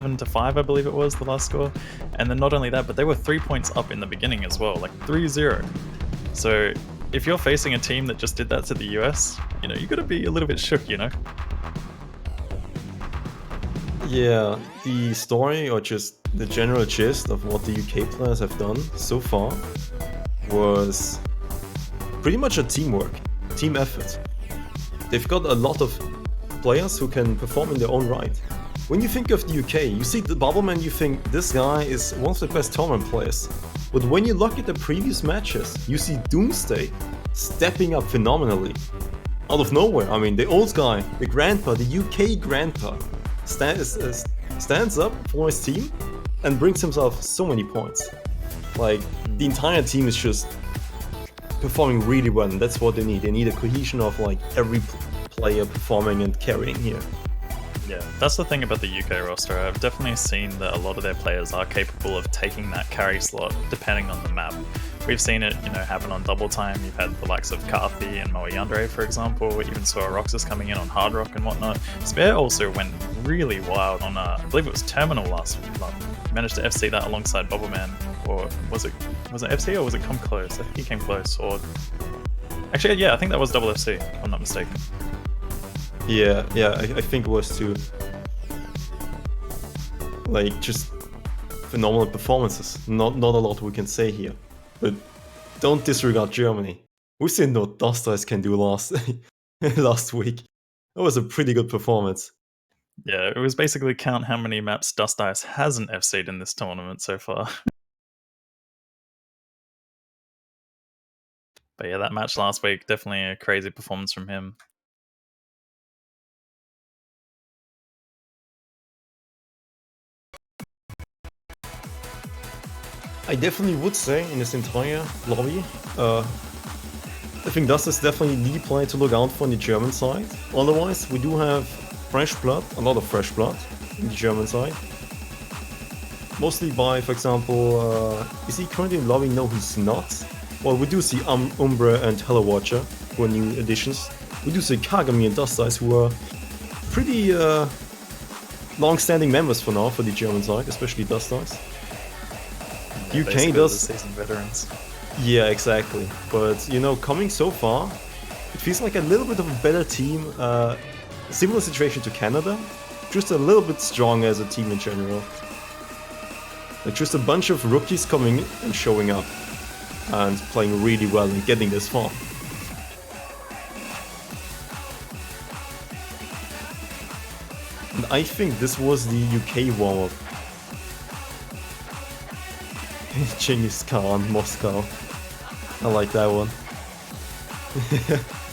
to 5, I believe it was the last score. And then not only that, but they were 3 points up in the beginning as well, like 3-0. So if you're facing a team that just did that to the US, you gotta be a little bit shook, Yeah, the story or just the general gist of what the UK players have done so far was pretty much a team effort. They've got a lot of players who can perform in their own right. When you think of the UK, you see the Bubbleman, you think this guy is one of the best tournament players. But when you look at the previous matches, you see Doomsday stepping up phenomenally. Out of nowhere, I mean, the old guy, the grandpa, the UK grandpa, stands up for his team and brings himself so many points. Like, the entire team is just performing really well, and that's what they need. They need a cohesion of like every player performing and carrying here. Yeah, that's the thing about the UK roster. I've definitely seen that a lot of their players are capable of taking that carry slot depending on the map. We've seen it, happen on Double Time. You've had the likes of Carthy and Moe Yandere, for example. We even saw Roxas coming in on Hard Rock and whatnot. Spare also went really wild on, I believe it was Terminal last month. Managed to FC that alongside Bubbleman. Or was it FC or was it Come Close? I think he came close. Or actually, yeah, I think that was Double FC, if I'm not mistaken. Yeah, I think it was too. Like, just phenomenal performances. Not a lot we can say here. But don't disregard Germany. We've seen what Dust can do last week. That was a pretty good performance. Yeah, it was basically count how many maps Dust Ice hasn't FC'd in this tournament so far. But yeah, that match last week, definitely a crazy performance from him. I definitely would say in this entire lobby, I think Dust is definitely the player to look out for on the German side. Otherwise, we do have fresh blood, a lot of fresh blood in the German side. Mostly by, for example, is he currently in lobby? No, he's not. Well, we do see Umbra and Hello Watcher, who are new additions. We do see Kagami and Dust Ice, who are pretty long-standing members for now for the German side, especially Dust Ice. Yeah, UK does seasoned veterans. Yeah, exactly. But coming so far, it feels like a little bit of a better team. Similar situation to Canada, just a little bit stronger as a team in general. Like just a bunch of rookies coming and showing up and playing really well and getting this far. And I think this was the UK warm-up. Genghis Khan, Moscow. I like that one.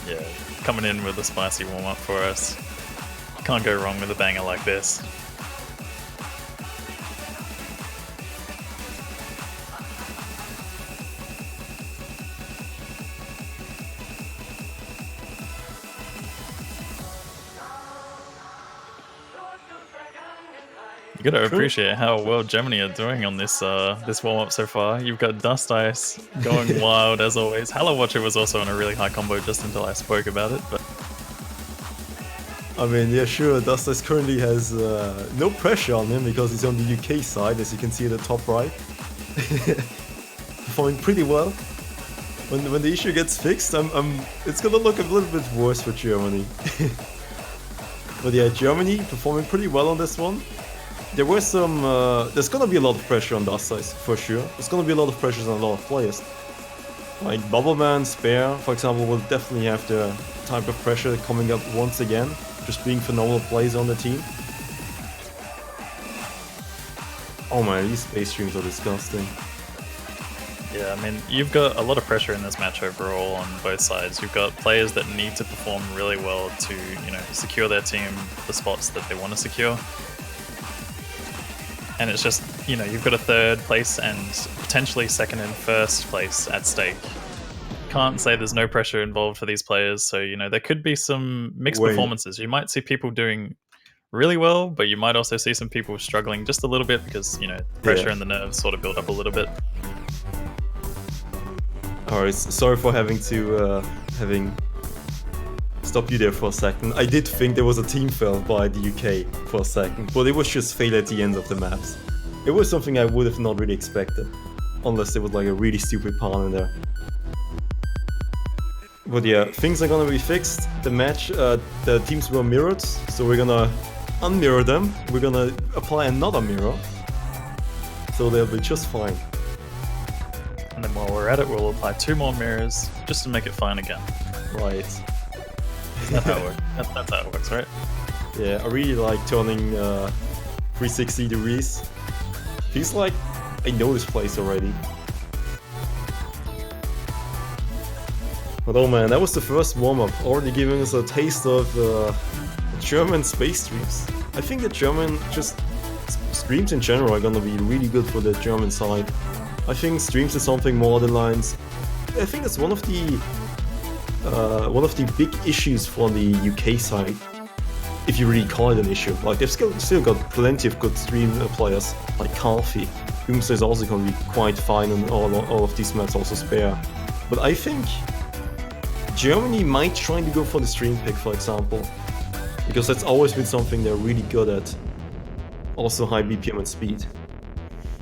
Yeah, coming in with a spicy warm-up for us. Can't go wrong with a banger like this. You gotta appreciate how well Germany are doing on this this warm-up so far. You've got Dust Ice going wild as always. Hello Watcher was also in a really high combo just until I spoke about it, but I mean, yeah, sure, Dust Ice currently has no pressure on him because he's on the UK side, as you can see at the top right. Performing pretty well. When the issue gets fixed, it's gonna look a little bit worse for Germany. But yeah, Germany performing pretty well on this one. There were some. There's gonna be a lot of pressure on Dust Ice for sure. There's gonna be a lot of pressures on a lot of players. Like Bubbleman, Spare, for example, will definitely have the type of pressure coming up once again, just being phenomenal players on the team. Oh man, these space streams are disgusting. yeah, I mean, you've got a lot of pressure in this match overall on both sides. You've got players that need to perform really well to, secure their team the spots that they want to secure. And it's just, you've got a third place and potentially second and first place at stake. Can't say there's no pressure involved for these players, so, there could be some mixed performances. You might see people doing really well, but you might also see some people struggling just a little bit because, pressure and the nerves sort of build up a little bit. Alright, sorry for having stop you there for a second. I did think there was a team fail by the UK for a second, but it was just fail at the end of the maps. It was something I would have not really expected, unless there was like a really stupid pawn in there. But yeah, things are gonna be fixed. The match, the teams were mirrored, so we're gonna unmirror them. We're gonna apply another mirror, so they'll be just fine. And then while we're at it, we'll apply 2 more mirrors just to make it fine again. Right. That's how it works. That's how it works, right? Yeah, I really like turning 360 degrees. Feels like I know this place already. But oh man, that was the first warm-up, already giving us a taste of German space streams. I think the German streams in general are gonna be really good for the German side. I think streams is something more than lines. I think it's one of the big issues for the UK side, if you really call it an issue. Like they've still got plenty of good stream players, like Calfee. Doomsday is also gonna be quite fine on all of these maps, also Spare. But I think Germany might try to go for the stream pick, for example, because that's always been something they're really good at. Also high BPM and speed.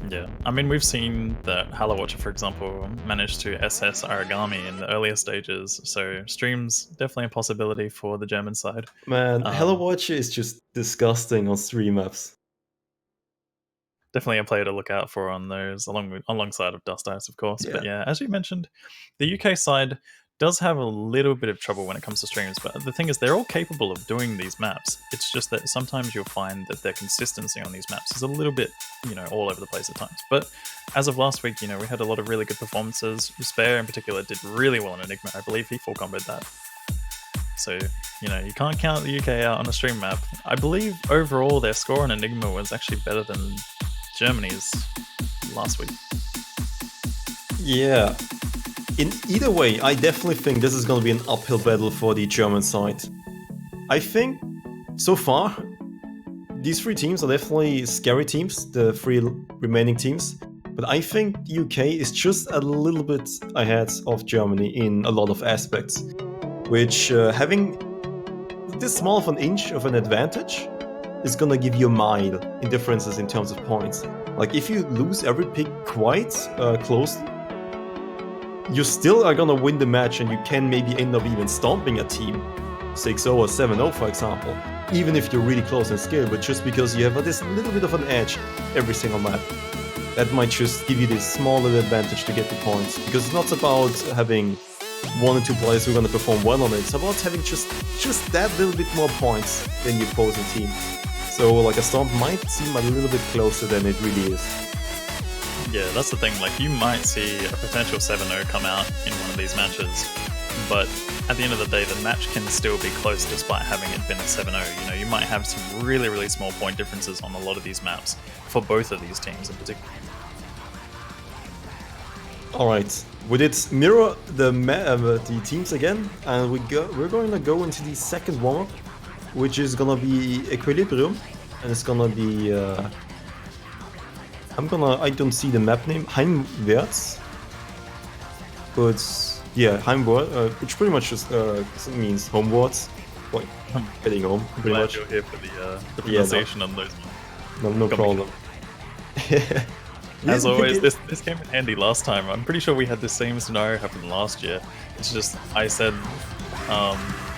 Yeah, I mean, we've seen that HaloWatcher, for example, managed to SS Origami in the earlier stages, so streams definitely a possibility for the German side. Man, HaloWatcher is just disgusting on stream maps. Definitely a player to look out for on those, alongside of Dust Ice, of course. Yeah. But yeah, as you mentioned, the UK side does have a little bit of trouble when it comes to streams, but the thing is they're all capable of doing these maps. It's just that sometimes you'll find that their consistency on these maps is a little bit, all over the place at times. But as of last week, we had a lot of really good performances. Spare in particular did really well in Enigma. I believe he full comboed that. So, you can't count the UK out on a stream map. I believe overall their score on Enigma was actually better than Germany's last week. Yeah. In either way, I definitely think this is going to be an uphill battle for the German side. I think, so far, these 3 teams are definitely scary teams, the 3 remaining teams. But I think the UK is just a little bit ahead of Germany in a lot of aspects. Which, having this small of an inch of an advantage is going to give you a mile in differences in terms of points. Like, if you lose every pick quite closely, you still are gonna win the match and you can maybe end up even stomping a team 6-0 or 7-0, for example, even if you're really close in skill, but just because you have this little bit of an edge every single map, that might just give you this small little advantage to get the points. Because it's not about having 1 or 2 players who are gonna perform well on it, it's about having just that little bit more points than your opposing team. So like a stomp might seem a little bit closer than it really is. Yeah, that's the thing, like you might see a potential 7-0 come out in one of these matches, but at the end of the day, the match can still be close despite having it been a 7-0. You might have some really, really small point differences on a lot of these maps for both of these teams in particular. Alright, we did mirror the teams again, and we're going to go into the second warm-up, which is gonna be Equilibrium, and it's gonna be I don't see the map name, Heimwärts, but yeah, Heimwärts, which pretty much just means homewards, like heading home, pretty Glad much. you're here for the pronunciation on those ones. No problem. As always, this came in handy last time. I'm pretty sure we had the same scenario happen last year. It's just, I said,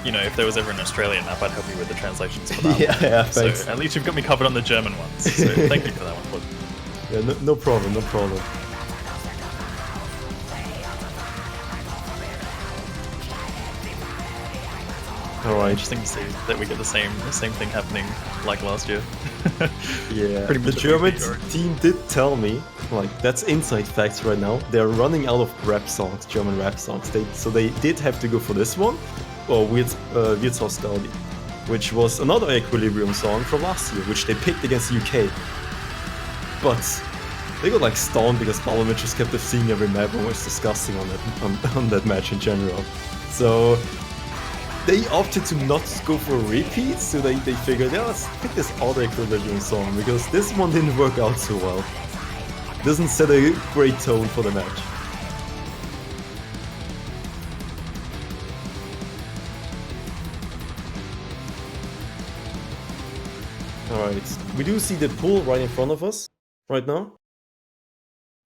if there was ever an Australian map, I'd help you with the translations for that one. Yeah, so thanks. at least you've got me covered on the German ones. So thank you for that one. Yeah, no problem. Alright. Interesting to see that we get the same thing happening like last year. Yeah, Pretty much the German already. team did tell me, like, that's inside facts right now, they're running out of rap songs, German rap songs, so they did have to go for this one, or Wirtshaus Gaudi, which was another Equilibrium song from last year, which they picked against the UK. But they got like stoned because Parliament just kept seeing every map and was disgusting on that match in general. So they opted to not go for a repeat, so they figured, yeah, let's pick this other Equilibrium song, because this one didn't work out so well. Doesn't set a great tone for the match. Alright, we do see the pool right in front of us right now.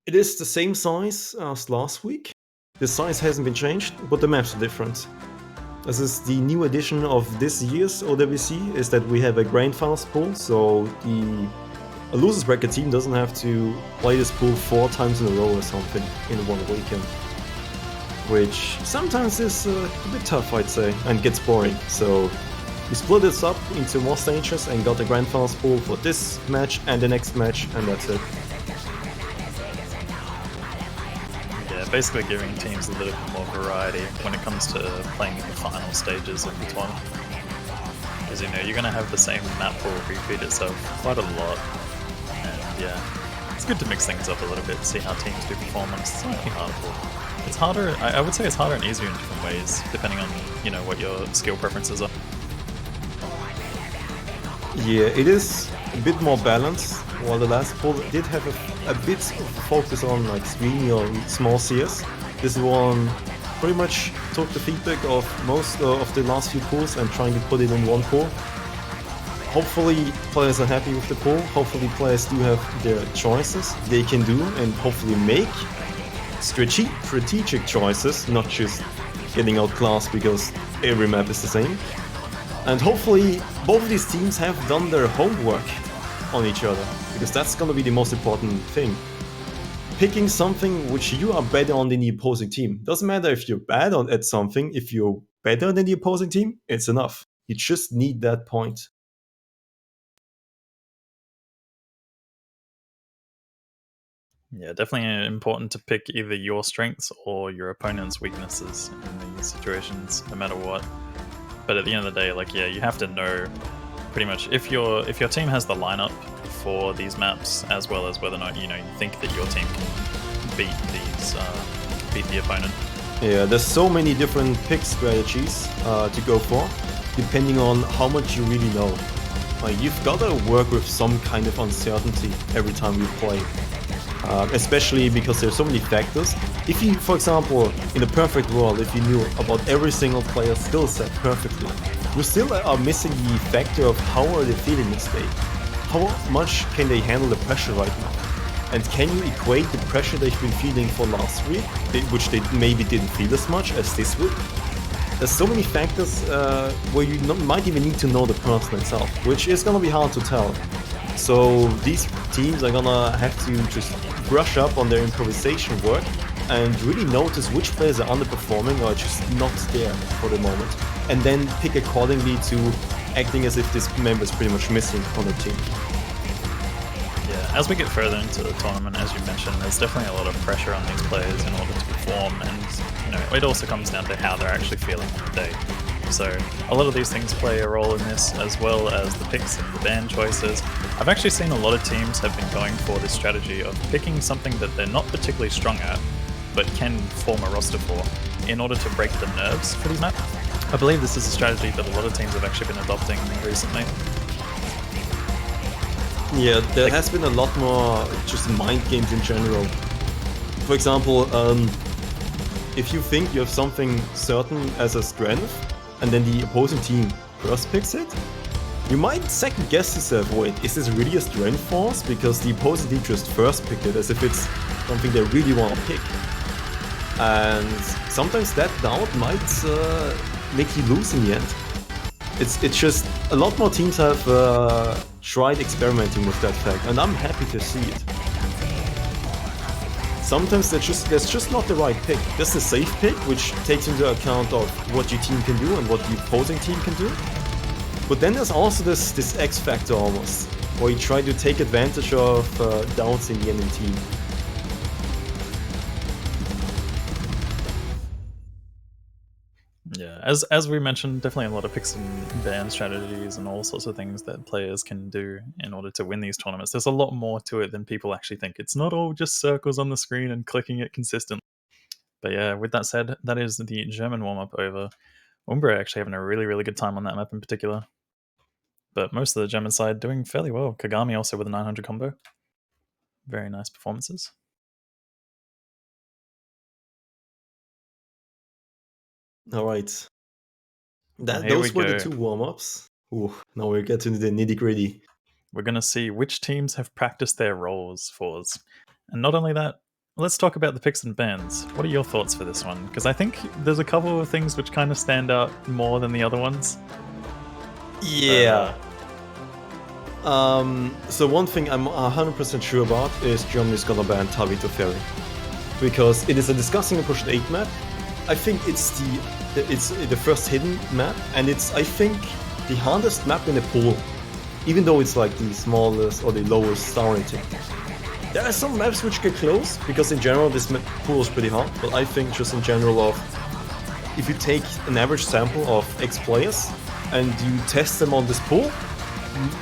It is the same size as last week. The size hasn't been changed, but the maps are different. This is the new addition of this year's OWC, is that we have a grand finals pool, so a losers bracket team doesn't have to play this pool 4 times in a row or something in one weekend. Which sometimes is a bit tough, I'd say, and gets boring. So we split this up into more stages and got a grand finals pool for this match and the next match, and that's it. Yeah, basically giving teams a little bit more variety when it comes to playing the final stages of the tournament. Because you're going to have the same map pool repeat itself quite a lot. And yeah, it's good to mix things up a little bit, see how teams do perform on a slightly harder pool. It's harder, I would say it's harder and easier in different ways, depending on, what your skill preferences are. Yeah, it is a bit more balanced, while the last pool did have a bit of focus on like screeny or small CS. This one pretty much took the feedback of most of the last few pools and trying to put it in one pool. Hopefully players are happy with the pool, hopefully players do have their choices they can do and hopefully make strategic choices, not just getting outclassed because every map is the same. And hopefully both of these teams have done their homework on each other, because that's gonna be the most important thing. Picking something which you are better on than the opposing team. Doesn't matter if you're bad at something, if you're better than the opposing team, it's enough. You just need that point. Yeah, definitely important to pick either your strengths or your opponent's weaknesses in these situations, no matter what. But at the end of the day, you have to know pretty much if your team has the lineup for these maps, as well as whether or not you think that your team can beat the opponent. Yeah, there's so many different pick strategies to go for, depending on how much you really know. You've got to work with some kind of uncertainty every time you play. Especially because there's so many factors. If you, for example, in a perfect world, if you knew about every single player's skill set perfectly, you still are missing the factor of how are they feeling this day. How much can they handle the pressure right now? And can you equate the pressure they've been feeling for last week, which they maybe didn't feel as much as this week? There's so many factors where you might even need to know the person itself, which is gonna be hard to tell. So these teams are gonna have to just brush up on their improvisation work and really notice which players are underperforming or just not there for the moment, and then pick accordingly to acting as if this member is pretty much missing on the team. Yeah, as we get further into the tournament, as you mentioned, there's definitely a lot of pressure on these players in order to perform, and it also comes down to how they're actually feeling on the day. So a lot of these things play a role in this, as well as the picks and the ban choices. I've actually seen a lot of teams have been going for this strategy of picking something that they're not particularly strong at, but can form a roster for, in order to break the nerves for these maps. I believe this is a strategy that a lot of teams have actually been adopting recently. Yeah, there has been a lot more just mind games in general. For example, if you think you have something certain as a strength, and then the opposing team first picks it, you might second guess yourself, wait, is this really a strength force? Because the opposing team just first picked it, as if it's something they really want to pick. And sometimes that doubt might make you lose in the end. It's just, a lot more teams have tried experimenting with that fact, and I'm happy to see it. Sometimes there's just not the right pick. There's the safe pick, which takes into account of what your team can do and what the opposing team can do. But then there's also this X factor almost, where you try to take advantage of doubts in the enemy team. Yeah, as we mentioned, definitely a lot of picks and ban strategies and all sorts of things that players can do in order to win these tournaments. There's a lot more to it than people actually think. It's not all just circles on the screen and clicking it consistently. But yeah, with that said, that is the German warm-up over. Umbra actually having a really, really good time on that map in particular. But most of the German side doing fairly well. Kagami also with a 900 combo. Very nice performances. Alright. Here Those we were the go. two warm-ups. Now we get to the nitty-gritty. We're going to see which teams have practiced their roles for us. And not only that, let's talk about the picks and bans. What are your thoughts for this one? Because I think there's a couple of things which kind of stand out more than the other ones. Yeah. So one thing I'm 100% sure about is Germany's gonna ban Tabito Ferry. Because it is a disgusting approach to 8 map. I think it's the first hidden map, and it's, I think, the hardest map in the pool. Even though it's like the smallest or the lowest star rating. There are some maps which get close, because in general this pool is pretty hard, but I think just in general of, if you take an average sample of X players and you test them on this pool,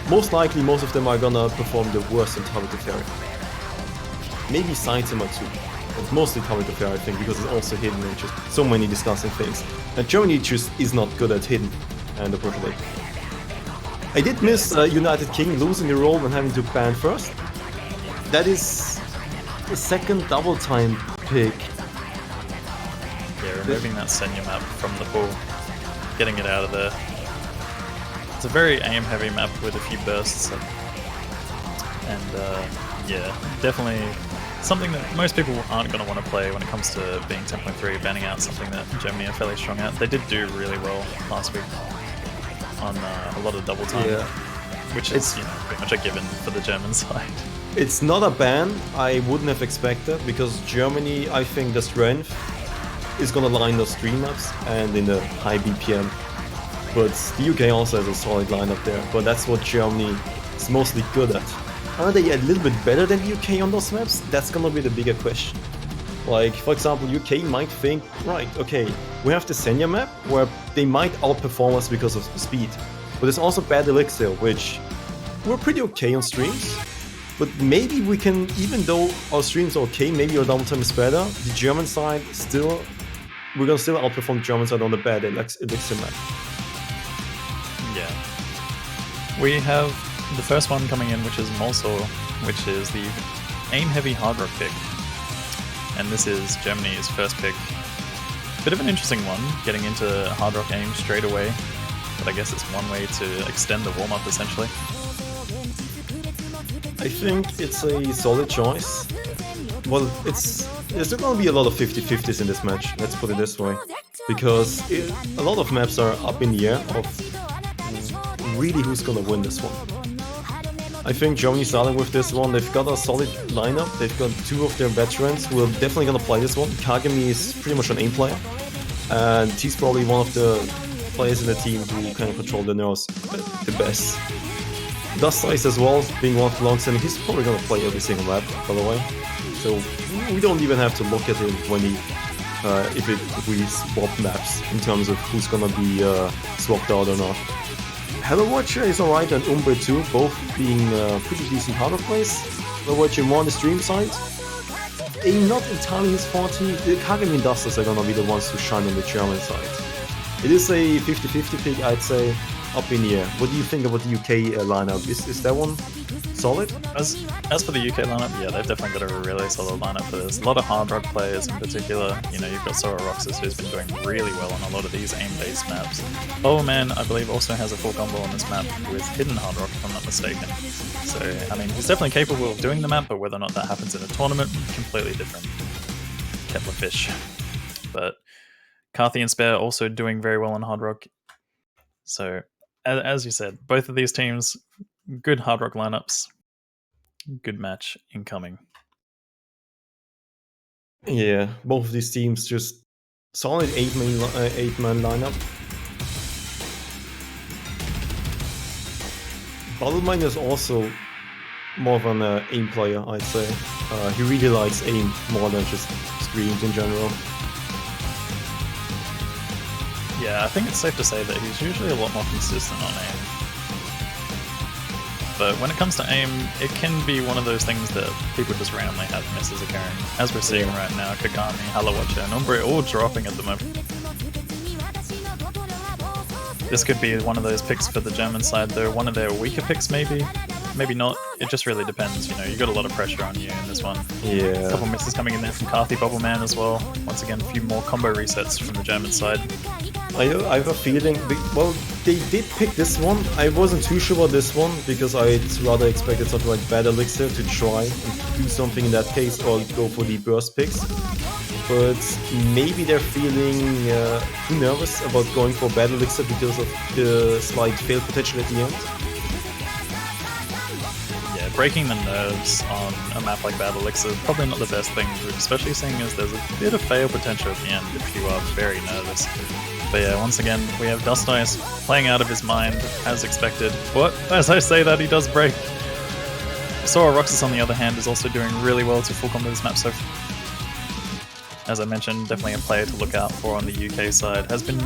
most likely most of them are gonna perform the worst in Tabito Ferry. Maybe Saitama too, but mostly Tabito Ferry I think, because it's also hidden and just so many disgusting things. And Germany just is not good at hidden and approach. I did miss United King losing the role when having to ban first. That is the second double time pick. Yeah, removing that Senya map from the pool, getting it out of there. It's a very aim heavy map with a few bursts. And yeah, definitely something that most people aren't going to want to play when it comes to being 10.3, banning out something that Germany are fairly strong at. They did do really well last week on a lot of double time, which is pretty much a given for the German side. It's not a ban I wouldn't have expected, because Germany, I think the strength is gonna lie in those stream maps and in the high BPM. But the UK also has a solid lineup there, but that's what Germany is mostly good at. Are they a little bit better than the UK on those maps? That's gonna be the bigger question. Like, for example, UK might think, right, okay, we have the Senya map where they might outperform us because of the speed. But there's also Bad Elixir, which we're pretty okay on streams. But maybe we can, even though our streams are okay, maybe our double time is better, the German side we're gonna still outperform the German side on the Bad Elixir map. Yeah. We have the first one coming in, which is Molsor, which is the aim-heavy hard rock pick. And this is Germany's first pick. Bit of an interesting one, getting into hard rock aim straight away, but I guess it's one way to extend the warm-up essentially. I think it's a solid choice. Well, there's going to be a lot of 50-50s in this match, let's put it this way. Because a lot of maps are up in the air of really who's going to win this one. I think Germany starting with this one, they've got a solid lineup, they've got two of their veterans who are definitely gonna play this one. Kagami is pretty much an aim player, and he's probably one of the players in the team who can control the nerves the best. Dustice as well, being one of the long-standing, he's probably gonna play every single map, by the way. So we don't even have to look at him when if we swap maps in terms of who's gonna be swapped out or not. Hello Watcher is alright, and Umbre too, both being pretty decent hardware plays. Hello Watcher more on the stream side. Not entirely his forte. The Kagami and Dusters are gonna be the ones who shine on the German side. It is a 50-50 pick, I'd say, up in the air. What do you think about the UK lineup? Is that one solid? As for the UK lineup, yeah, they've definitely got a really solid lineup for this. A lot of hard rock players in particular. You know, you've got Sora Roxas, who's been doing really well on a lot of these aim-based maps. Oh Man, I believe, also has a full combo on this map with hidden hard rock, if I'm not mistaken. So, I mean, he's definitely capable of doing the map, but whether or not that happens in a tournament, completely different kettle of fish. But Carthy and Spare also doing very well on hard rock. So, as you said, both of these teams, good hard rock lineups. Good match incoming. Yeah, both of these teams just solid 8-man lineup. Battlemine is also more of an aim player, I'd say. He really likes aim more than just screams in general. Yeah, I think it's safe to say that he's usually a lot more consistent on aim. But when it comes to aim, it can be one of those things that people just randomly have misses occurring. As we're seeing right now, Kagami, Hello Watcher, and Umbre all dropping at the moment. This could be one of those picks for the German side though, one of their weaker picks maybe maybe not. It just really depends, you know, you got a lot of pressure on you in this one. Yeah. A couple misses coming in there from Carthy Bubbleman as well. Once again, a few more combo resets from the German side. I have a feeling, well, they did pick this one. I wasn't too sure about this one because I'd rather expected something like Bad Elixir to try and do something in that case or go for the burst picks. But maybe they're feeling too nervous about going for Bad Elixir because of the slight fail potential at the end. Yeah, breaking the nerves on a map like Bad Elixir is probably not the best thing, especially seeing as there's a bit of fail potential at the end if you are very nervous. But yeah, once again, we have Dust Ice playing out of his mind, as expected. But as I say that, he does break. Sora Roxas, on the other hand, is also doing really well to full combo this map so far. As I mentioned, definitely a player to look out for on the UK side. Has been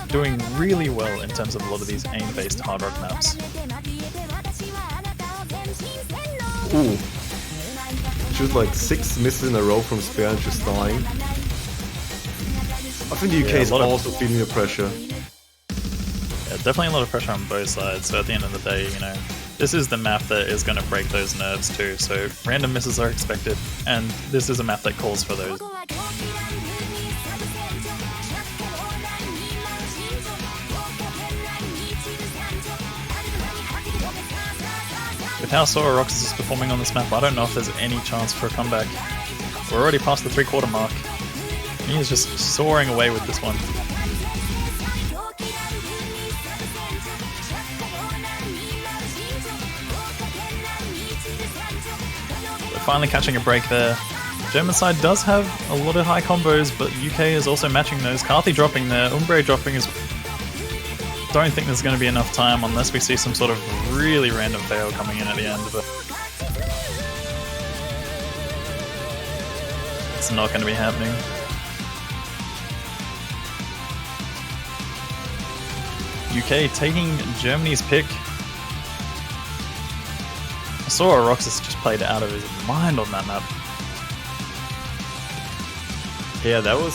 doing really well in terms of a lot of these aim-based hard rock maps. Ooh. Just like 6 misses in a row from Spare and just dying. I think the UK is also feeling the pressure. Yeah, definitely a lot of pressure on both sides, so at the end of the day, you know, this is the map that is going to break those nerves too, so random misses are expected, and this is a map that calls for those. With how Sora Roxas is performing on this map, I don't know if there's any chance for a comeback. We're already past the 3/4 mark. He is just soaring away with this one. We're finally catching a break there. German side does have a lot of high combos, but UK is also matching those. Carthy dropping there, Umbre dropping as well. Don't think there's going to be enough time unless we see some sort of really random fail coming in at the end, but it's not going to be happening. UK taking Germany's pick. Sora Roxas just played out of his mind on that map. Yeah, that was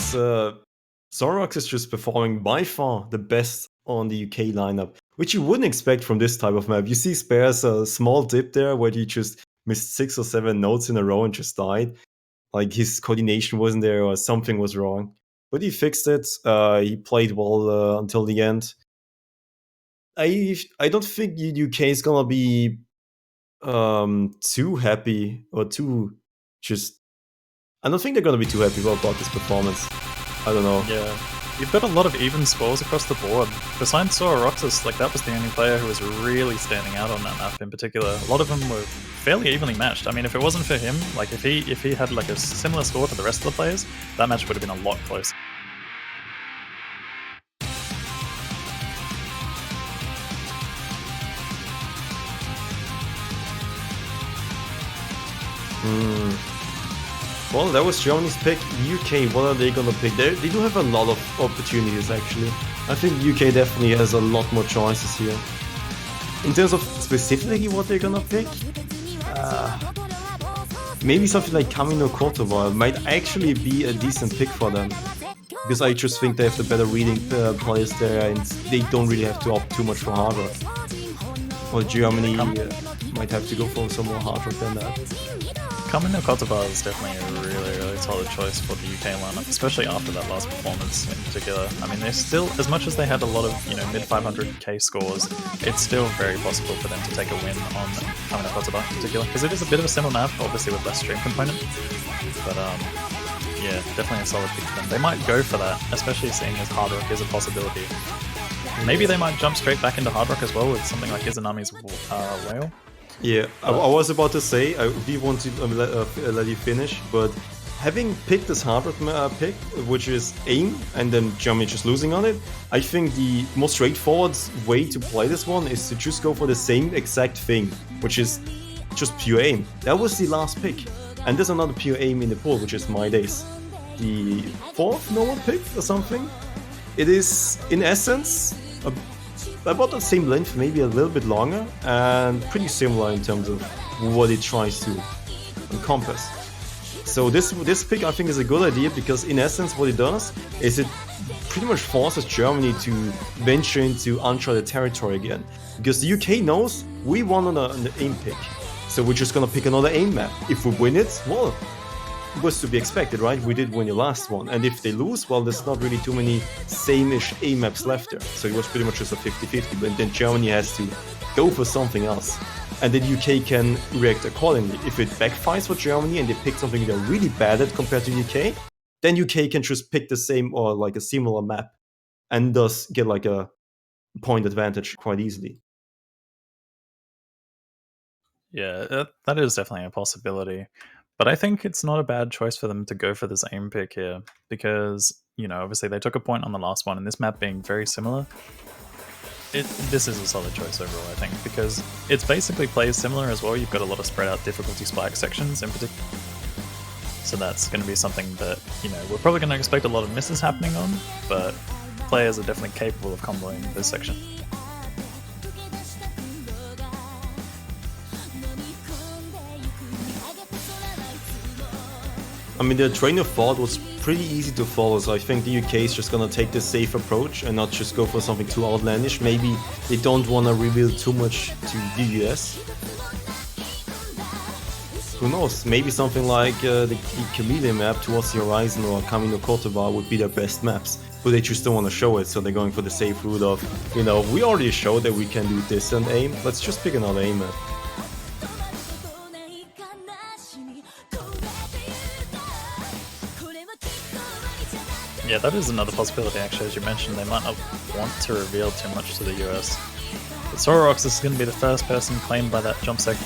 Sora Roxas is just performing by far the best on the UK lineup, which you wouldn't expect from this type of map. You see Spare's a small dip there where he just missed 6 or 7 notes in a row and just died. Like his coordination wasn't there or something was wrong. But he fixed it. He played well until the end. I don't think UK is gonna be too happy or too just. I don't think they're gonna be too happy about this performance. I don't know. Yeah, you've got a lot of even scores across the board. Besides Sora Roxas, like that was the only player who was really standing out on that map in particular. A lot of them were fairly evenly matched. I mean, if it wasn't for him, like if he had like a similar score to the rest of the players, that match would have been a lot closer. Well, that was Germany's pick. UK, what are they gonna pick? They do have a lot of opportunities, actually. I think UK definitely has a lot more choices here. In terms of specifically what they're gonna pick, maybe something like Kamino Kotova might actually be a decent pick for them. Because I just think they have the better reading players there and they don't really have to opt too much for hard rock. Well, Germany might have to go for some more hard rock than that. Kamino Kotova is definitely a really solid choice for the UK lineup, especially after that last performance in particular. I mean, they're still, as much as they had a lot of, you know, mid 500k scores, it's still very possible for them to take a win on Kamino Kotova in particular, because it is a bit of a similar map, obviously with less stream component. But yeah, definitely a solid pick for them. They might go for that, especially seeing as hard rock is a possibility. Maybe they might jump straight back into hard rock as well with something like Izanami's Whale. Yeah, I was about to say, I do want to let you finish, but having picked this hard rock pick, which is aim, and then Germany just losing on it, I think the most straightforward way to play this one is to just go for the same exact thing, which is just pure aim. That was the last pick. And there's another pure aim in the pool, which is My Days. The 4th no one picked or something. It is, in essence, about the same length, maybe a little bit longer, and pretty similar in terms of what it tries to encompass. So this pick I think is a good idea because in essence what it does is it pretty much forces Germany to venture into uncharted territory again. Because the UK knows we won on an aim pick. So we're just gonna pick another aim map. If we win it, well, it was to be expected, right? We did win the last one. And if they lose, well, there's not really too many same-ish aim maps left there. So it was pretty much just a 50-50. But then Germany has to go for something else. And then UK can react accordingly. If it backfires for Germany and they pick something they're really bad at compared to UK, then UK can just pick the same or like a similar map and thus get like a point advantage quite easily. Yeah, that is definitely a possibility. But I think it's not a bad choice for them to go for this aim pick here because, you know, obviously they took a point on the last one, and this map being very similar, this is a solid choice overall, I think, because it's basically plays similar as well. You've got a lot of spread out difficulty spike sections in particular. So that's going to be something that, you know, we're probably going to expect a lot of misses happening on, but players are definitely capable of comboing this section. I mean, the train of thought was pretty easy to follow, so I think the UK is just gonna take the safe approach and not just go for something too outlandish. Maybe they don't want to reveal too much to the US. Who knows? Maybe something like the Chameleon map towards the horizon or Camino Cordoba would be their best maps, but they just don't want to show it, so they're going for the safe route of, you know, we already showed that we can do this and aim, let's just pick another aim map. Yeah, that is another possibility actually, as you mentioned. They might not want to reveal too much to the US. But Sororox is going to be the first person claimed by that jump sec.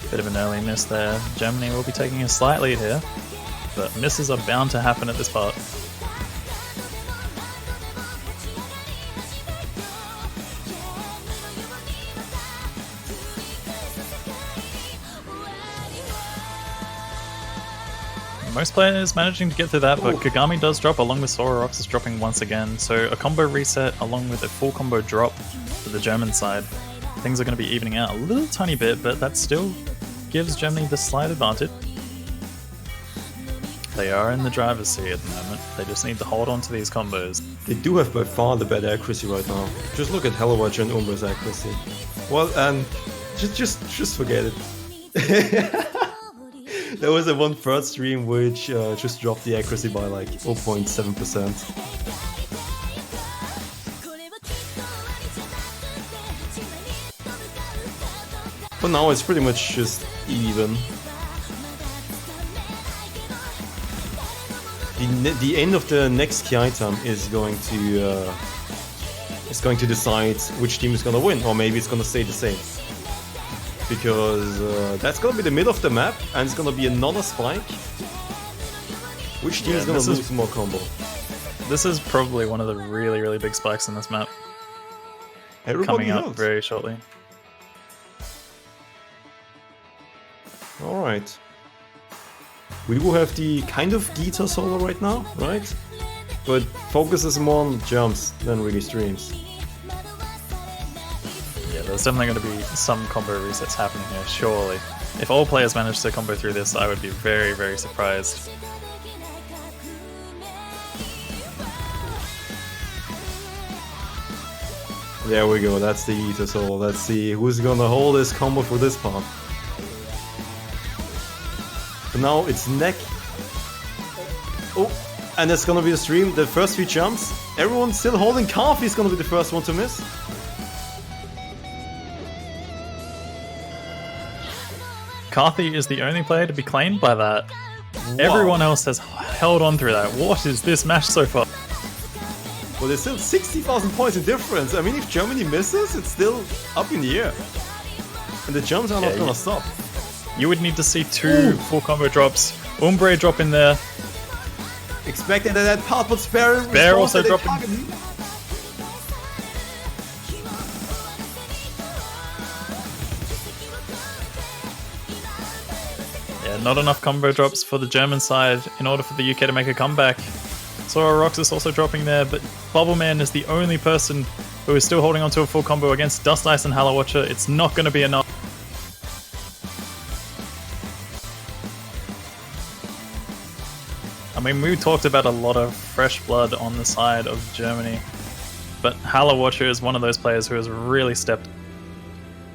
Bit of an early miss there. Germany will be taking a slight lead here, but misses are bound to happen at this part. Most players managing to get through that, but Kagami does drop along with Sororox is dropping once again, so a combo reset along with a full combo drop for the German side. Things are going to be evening out a little tiny bit, but that still gives Germany the slight advantage. They are in the driver's seat at the moment, they just need to hold on to these combos. They do have by far the better accuracy right now. Just look at Hellowatch and Umbra's accuracy. Well, and just forget it. There was a 1/3 stream which just dropped the accuracy by like 0.7%. But now it's pretty much just even. The end of the next key item is going to decide which team is gonna win, or maybe it's gonna stay the same. Because that's gonna be the middle of the map, and it's gonna be another spike. Which team is gonna lose more combo? This is probably one of the really, really big spikes in this map. Everybody coming up knows. very shortly. Alright. We do have the kind of Gita solo right now, right? But focuses more on jumps than really streams. Yeah, there's definitely going to be some combo resets happening here, surely. If all players manage to combo through this, I would be very, very surprised. There we go, that's the Gita solo. Let's see who's gonna hold this combo for this part. So now it's neck. Oh, and it's gonna be a stream. The first few jumps, everyone's still holding. Carthy is gonna be the first one to miss. Carthy is the only player to be claimed by that. Wow. Everyone else has held on through that. What is this match so far? Well, there's still 60,000 points in difference. I mean, if Germany misses, it's still up in the air. And the jumps are not gonna stop. You would need to see two full combo drops. Umbre drop in there. Expected at that part, but Spare also dropping. Yeah, not enough combo drops for the German side in order for the UK to make a comeback. Sororox is also dropping there, but Bubbleman is the only person who is still holding on to a full combo against Dust Ice and Hallowatcher. It's not going to be enough. I mean, we talked about a lot of fresh blood on the side of Germany, but HalloWatcher is one of those players who has really stepped,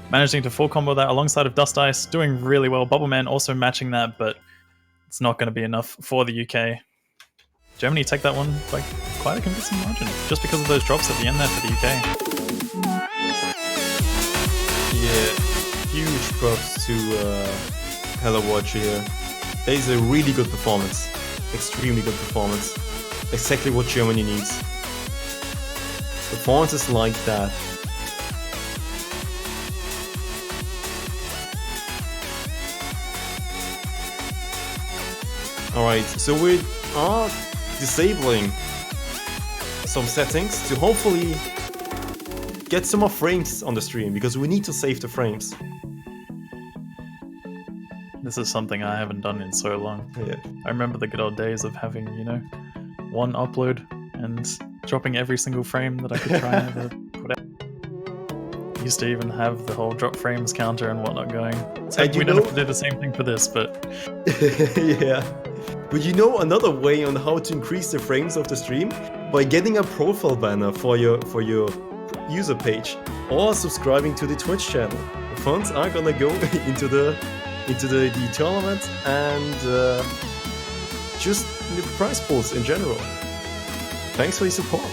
managing to full combo that alongside of Dust Ice, doing really well. Bubbleman also matching that, but it's not going to be enough for the UK. Germany take that one by quite a convincing margin, just because of those drops at the end there for the UK. Yeah, huge props to HalloWatcher here. That is a really good performance. Extremely good performance. Exactly what Germany needs. Performances like that. Alright, so we are disabling some settings to hopefully get some more frames on the stream, because we need to save the frames. This is something I haven't done in so long. Yeah. I remember the good old days of having, you know, one upload and dropping every single frame that I could try and ever put out. Used to even have the whole drop frames counter and whatnot going. So we don't have to do the same thing for this, but... yeah. But you know another way on how to increase the frames of the stream? By getting a profile banner for your user page, or subscribing to the Twitch channel. The funds are gonna go into the tournament and just the prize pools in general. Thanks for your support.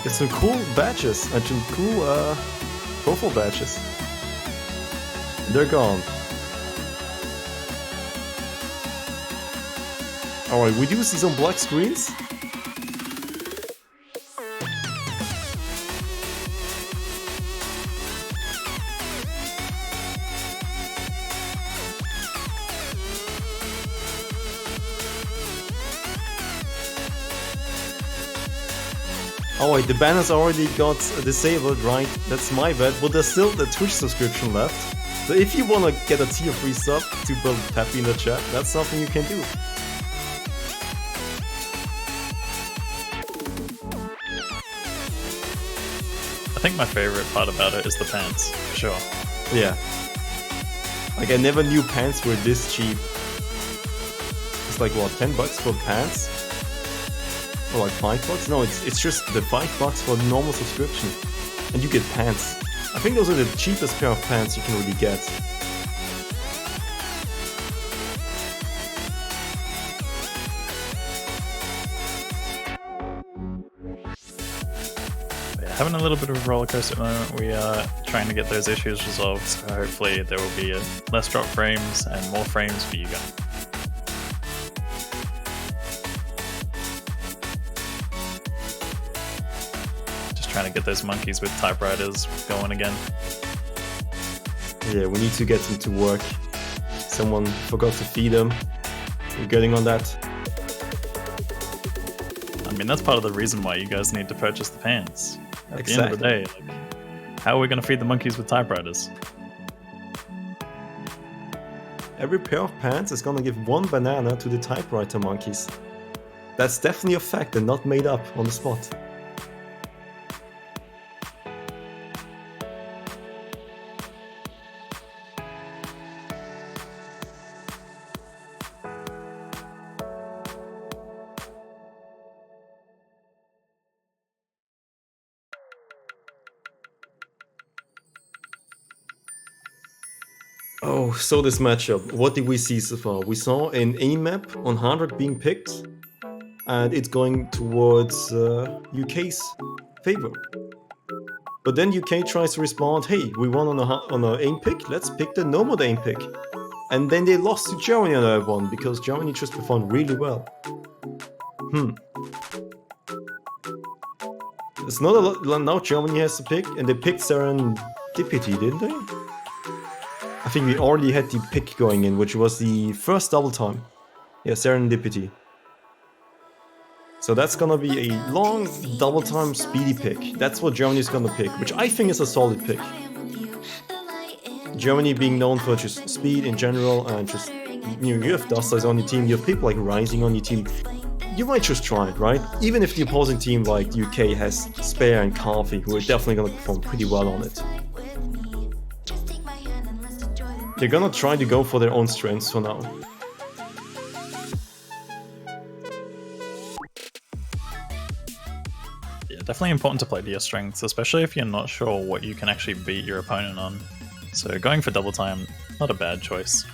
Get some cool badges and some cool profile badges. They're gone. Alright, we do see some black screens. Alright, the banners already got disabled, right? That's my bad, but there's still the Twitch subscription left. So if you wanna get a tier 3 sub to build Peppy in the chat, that's something you can do. I think my favorite part about it is the pants, for sure. Yeah. Like, I never knew pants were this cheap. It's like, what, 10 bucks for pants? Or like 5 bucks? No, it's just the 5 bucks for a normal subscription. And you get pants. I think those are the cheapest pair of pants you can really get. Having a little bit of a roller coaster at the moment. We are trying to get those issues resolved, so hopefully there will be less drop frames and more frames for you guys. Just trying to get those monkeys with typewriters going again. Yeah, we need to get them to work. Someone forgot to feed them. We're getting on that. I mean, that's part of the reason why you guys need to purchase the pants. At the end of the day, like, how are we going to feed the monkeys with typewriters? Every pair of pants is gonna give one banana to the typewriter monkeys. That's definitely a fact and not made up on the spot. Oh, so this matchup, what did we see so far? We saw an A map on Hard Rock being picked, and it's going towards UK's favor. But then UK tries to respond, hey, we won on a aim pick, let's pick the no mode aim pick. And then they lost to Germany on that one, because Germany just performed really well. It's not a lot, now Germany has to pick, and they picked Serendipity, didn't they? I think we already had the pick going in, which was the first double time. Yeah, Serendipity. So that's gonna be a long double time speedy pick. That's what Germany's gonna pick, which I think is a solid pick. Germany being known for just speed in general, and just, you have Dust Ice on your team, you have people like Rising on your team. You might just try it, right? Even if the opposing team like the UK has Spare and Coffee, who are definitely gonna perform pretty well on it. They're gonna try to go for their own strengths for now. Definitely important to play to your strengths, especially if you're not sure what you can actually beat your opponent on. So going for double time, not a bad choice.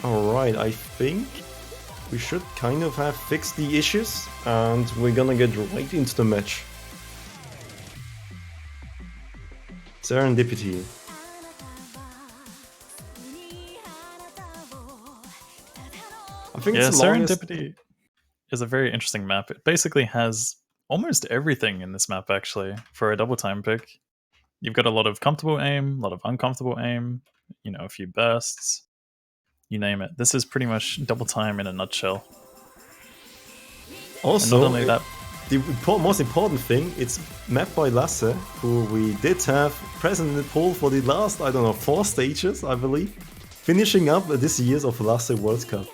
Alright, I think we should kind of have fixed the issues, and we're gonna get right into the match. Serendipity. I think Yeah, it's the longest... Serendipity is a very interesting map. It basically has almost everything in this map, actually, for a double time pick. You've got a lot of comfortable aim, a lot of uncomfortable aim, you know, a few bursts, you name it. This is pretty much double time in a nutshell. Also, and not only that, the most important thing, it's mapped by Lasse, who we did have present in the poll for the last, I don't know, 4 stages, I believe, finishing up this year's of Lasse World Cup.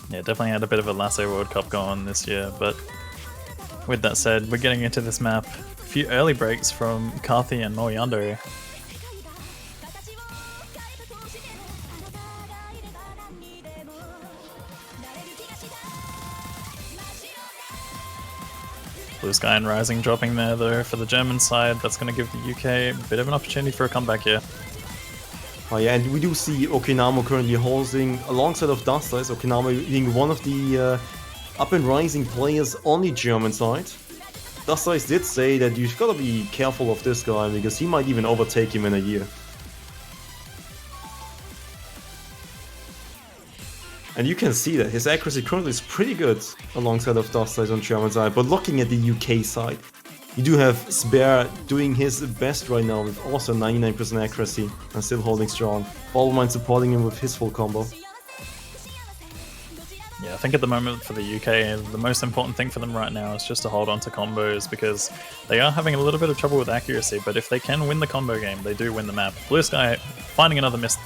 Yeah, definitely had a bit of a Lasse World Cup going this year, but with that said, we're getting into this map. A few early breaks from Carthy and Moyandere. Blue Sky and Rising dropping there though for the German side. That's going to give the UK a bit of an opportunity for a comeback here. Oh yeah, and we do see Okinamo currently holding alongside of Dustice, Okinamo being one of the up and rising players on the German side. Dustice did say that you've got to be careful of this guy because he might even overtake him in a year. And you can see that his accuracy currently is pretty good alongside of Dustice on German side, but looking at the UK side, you do have Spare doing his best right now with also 99% accuracy and still holding strong. Ballmine supporting him with his full combo. Yeah, I think at the moment for the UK, the most important thing for them right now is just to hold on to combos because they are having a little bit of trouble with accuracy, but if they can win the combo game, they do win the map. Blue Sky finding another miss.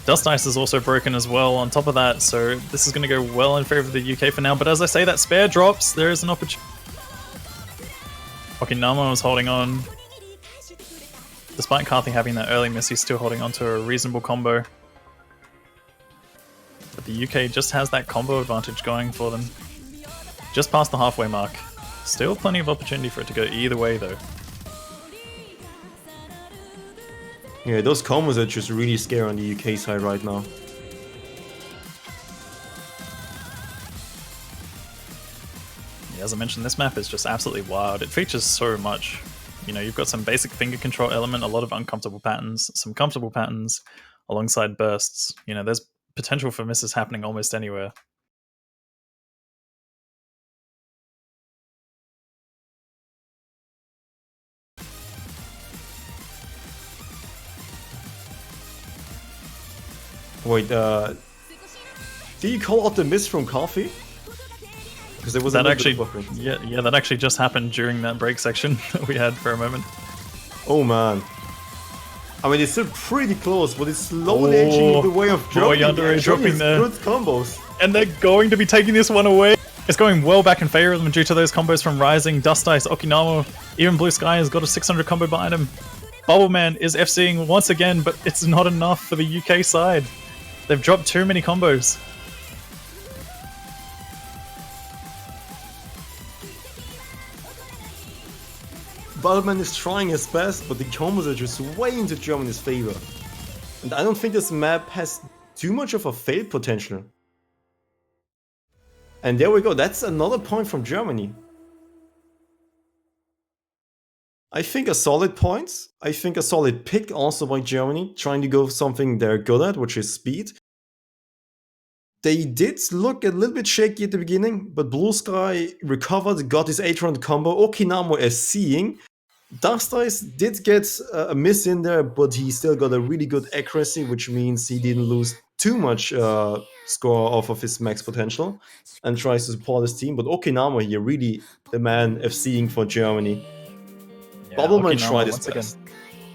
Dust Ice is also broken as well on top of that, so this is going to go well in favor of the UK for now, but as I say, that Spare drops, there is an opportunity. Okinamo is holding on. Despite Carthy having that early miss, he's still holding on to a reasonable combo. But the UK just has that combo advantage going for them. Just past the halfway mark. Still plenty of opportunity for it to go either way though. Yeah, those combos are just really scary on the UK side right now. Yeah, as I mentioned, this map is just absolutely wild. It features so much. You know, you've got some basic finger control element, a lot of uncomfortable patterns, some comfortable patterns, alongside bursts. You know, there's potential for misses happening almost anywhere. Wait, did you call out the miss from Coffee? Because there was that actually, yeah, that actually just happened during that break section that we had for a moment. Oh man. I mean, it's still pretty close, but it's slowly edging the way of dropping there. Good combos. And they're going to be taking this one away. It's going well back in favor of them due to those combos from Rising, Dust Ice, Okinamo. Even Blue Sky has got a 600 combo behind him. Bubbleman is FCing once again, but it's not enough for the UK side. They've dropped too many combos. Bubbleman is trying his best, but the combos are just way into Germany's favor. And I don't think this map has too much of a fail potential. And there we go, that's another point from Germany. I think a solid point. I think a solid pick also by Germany, trying to go something they're good at, which is speed. They did look a little bit shaky at the beginning, but Blue Sky recovered, got his 8-round combo. Okinamo is seeing. Dust Ice did get a miss in there, but he still got a really good accuracy, which means he didn't lose too much score off of his max potential and tries to support his team. But Okinamo here, really the man FCing for Germany. Yeah, Bubbleman tried his best.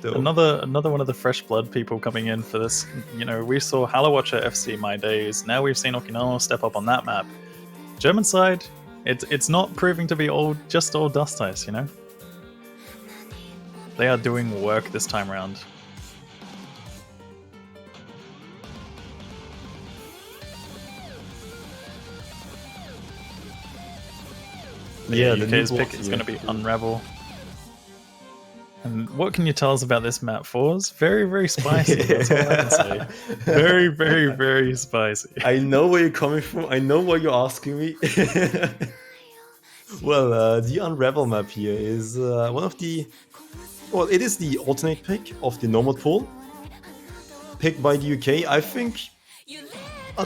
Another one of the fresh blood people coming in for this. You know, we saw Hallowatcher FC My Days. Now we've seen Okinamo step up on that map. German side, it's not proving to be just all Dust Ice, you know? They are doing work this time around. Yeah, the UK's new pick boss, is yeah. going to be Unravel. And what can you tell us about this map, Fours? Very, very spicy. That's all I can say. Very, very, very spicy. I know where you're coming from. I know what you're asking me. Well, the Unravel map here is one of the... Well, it is the alternate pick of the normal pool. Picked by the UK. I think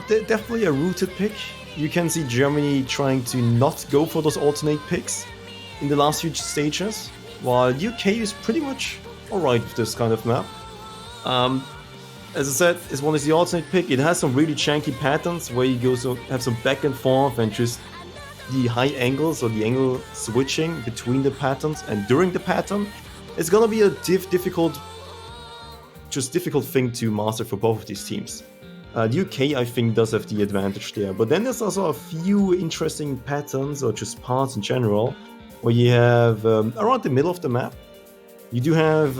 definitely a rooted pick. You can see Germany trying to not go for those alternate picks in the last few stages, while UK is pretty much alright with this kind of map. As I said, this one is the alternate pick. It has some really janky patterns where you go have some back and forth and just the high angles or the angle switching between the patterns and during the pattern. It's gonna be a difficult thing to master for both of these teams. The UK, I think, does have the advantage there, but then there's also a few interesting patterns or just parts in general where you have around the middle of the map, you do have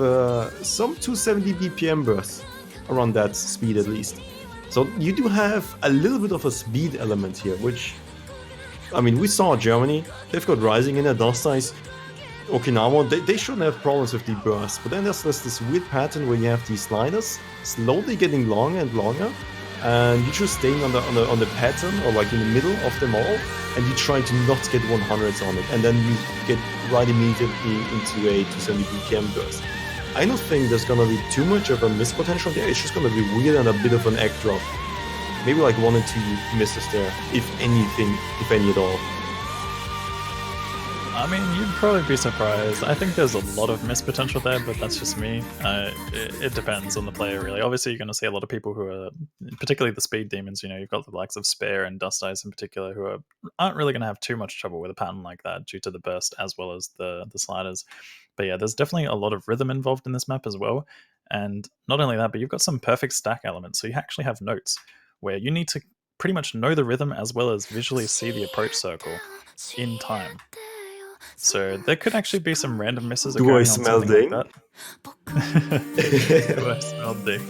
some 270 BPM bursts around that speed at least. So you do have a little bit of a speed element here, which, I mean, we saw Germany, they've got Rising in there, Dust-Ice, Okinawa, they shouldn't have problems with the bursts, but then there's this weird pattern where you have these sliders slowly getting longer and longer, and you're just staying on the pattern or like in the middle of them all, and you try to not get 100s on it, and then you get right immediately into a 270 BPM burst. I don't think there's gonna be too much of a miss potential there. It's just gonna be weird and a bit of an egg drop. Maybe like 1 or 2 misses there, if anything, if any at all. I mean, you'd probably be surprised. I think there's a lot of miss potential there, but that's just me. It depends on the player, really. Obviously, you're going to see a lot of people who are, particularly the speed demons, you know, you've got the likes of Spare and Dust-Ice in particular, who aren't really going to have too much trouble with a pattern like that due to the burst as well as the sliders. But yeah, there's definitely a lot of rhythm involved in this map as well. And not only that, but you've got some perfect stack elements. So you actually have notes where you need to pretty much know the rhythm as well as visually see the approach circle in time. So there could actually be some random misses. Do I smell ding? Like that. Do I smell ding?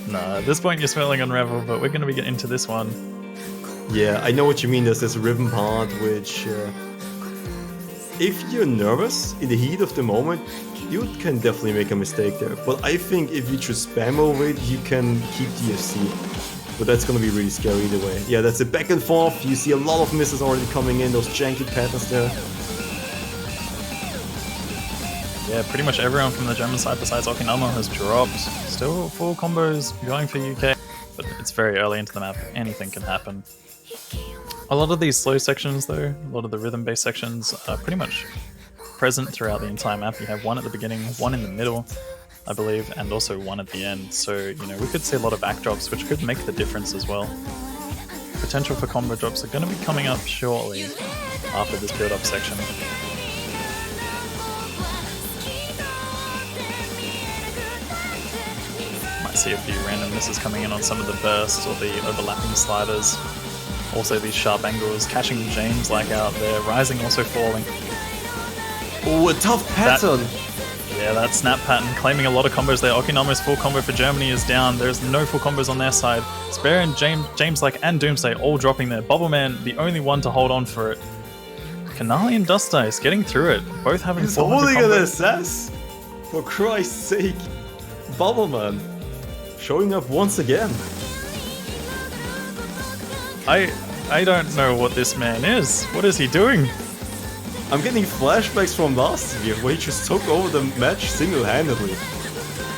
Nah, at this point you're smelling Unravel, but we're going to be getting into this one. Yeah, I know what you mean. There's this rhythm part which, if you're nervous in the heat of the moment, you can definitely make a mistake there. But I think if you just spam over it, you can keep DFC. But that's gonna be really scary either way. Yeah, that's a back and forth. You see a lot of misses already coming in, those janky patterns there. Yeah, pretty much everyone from the German side besides Okinawa has dropped. Still full combos going for UK, but it's very early into the map. Anything can happen. A lot of these slow sections though, a lot of the rhythm-based sections are pretty much present throughout the entire map. You have one at the beginning, one in the middle, I believe, and also one at the end. So, you know, we could see a lot of backdrops, which could make the difference as well. Potential for combo drops are going to be coming up shortly after this build-up section. Might see a few random misses coming in on some of the bursts or the overlapping sliders. Also these sharp angles, catching James like out there, Rising also falling. Oh, a tough pattern! That snap pattern, claiming a lot of combos there. Okinawa's full combo for Germany is down. There's no full combos on their side. Spare and James like and Doomsday all dropping there. Bubbleman, the only one to hold on for it. Kanali and Dust-Ice getting through it. Both having He's 400 holding combos. an SS! For Christ's sake! Bubbleman showing up once again. I don't know what this man is. What is he doing? I'm getting flashbacks from last year where he just took over the match single-handedly.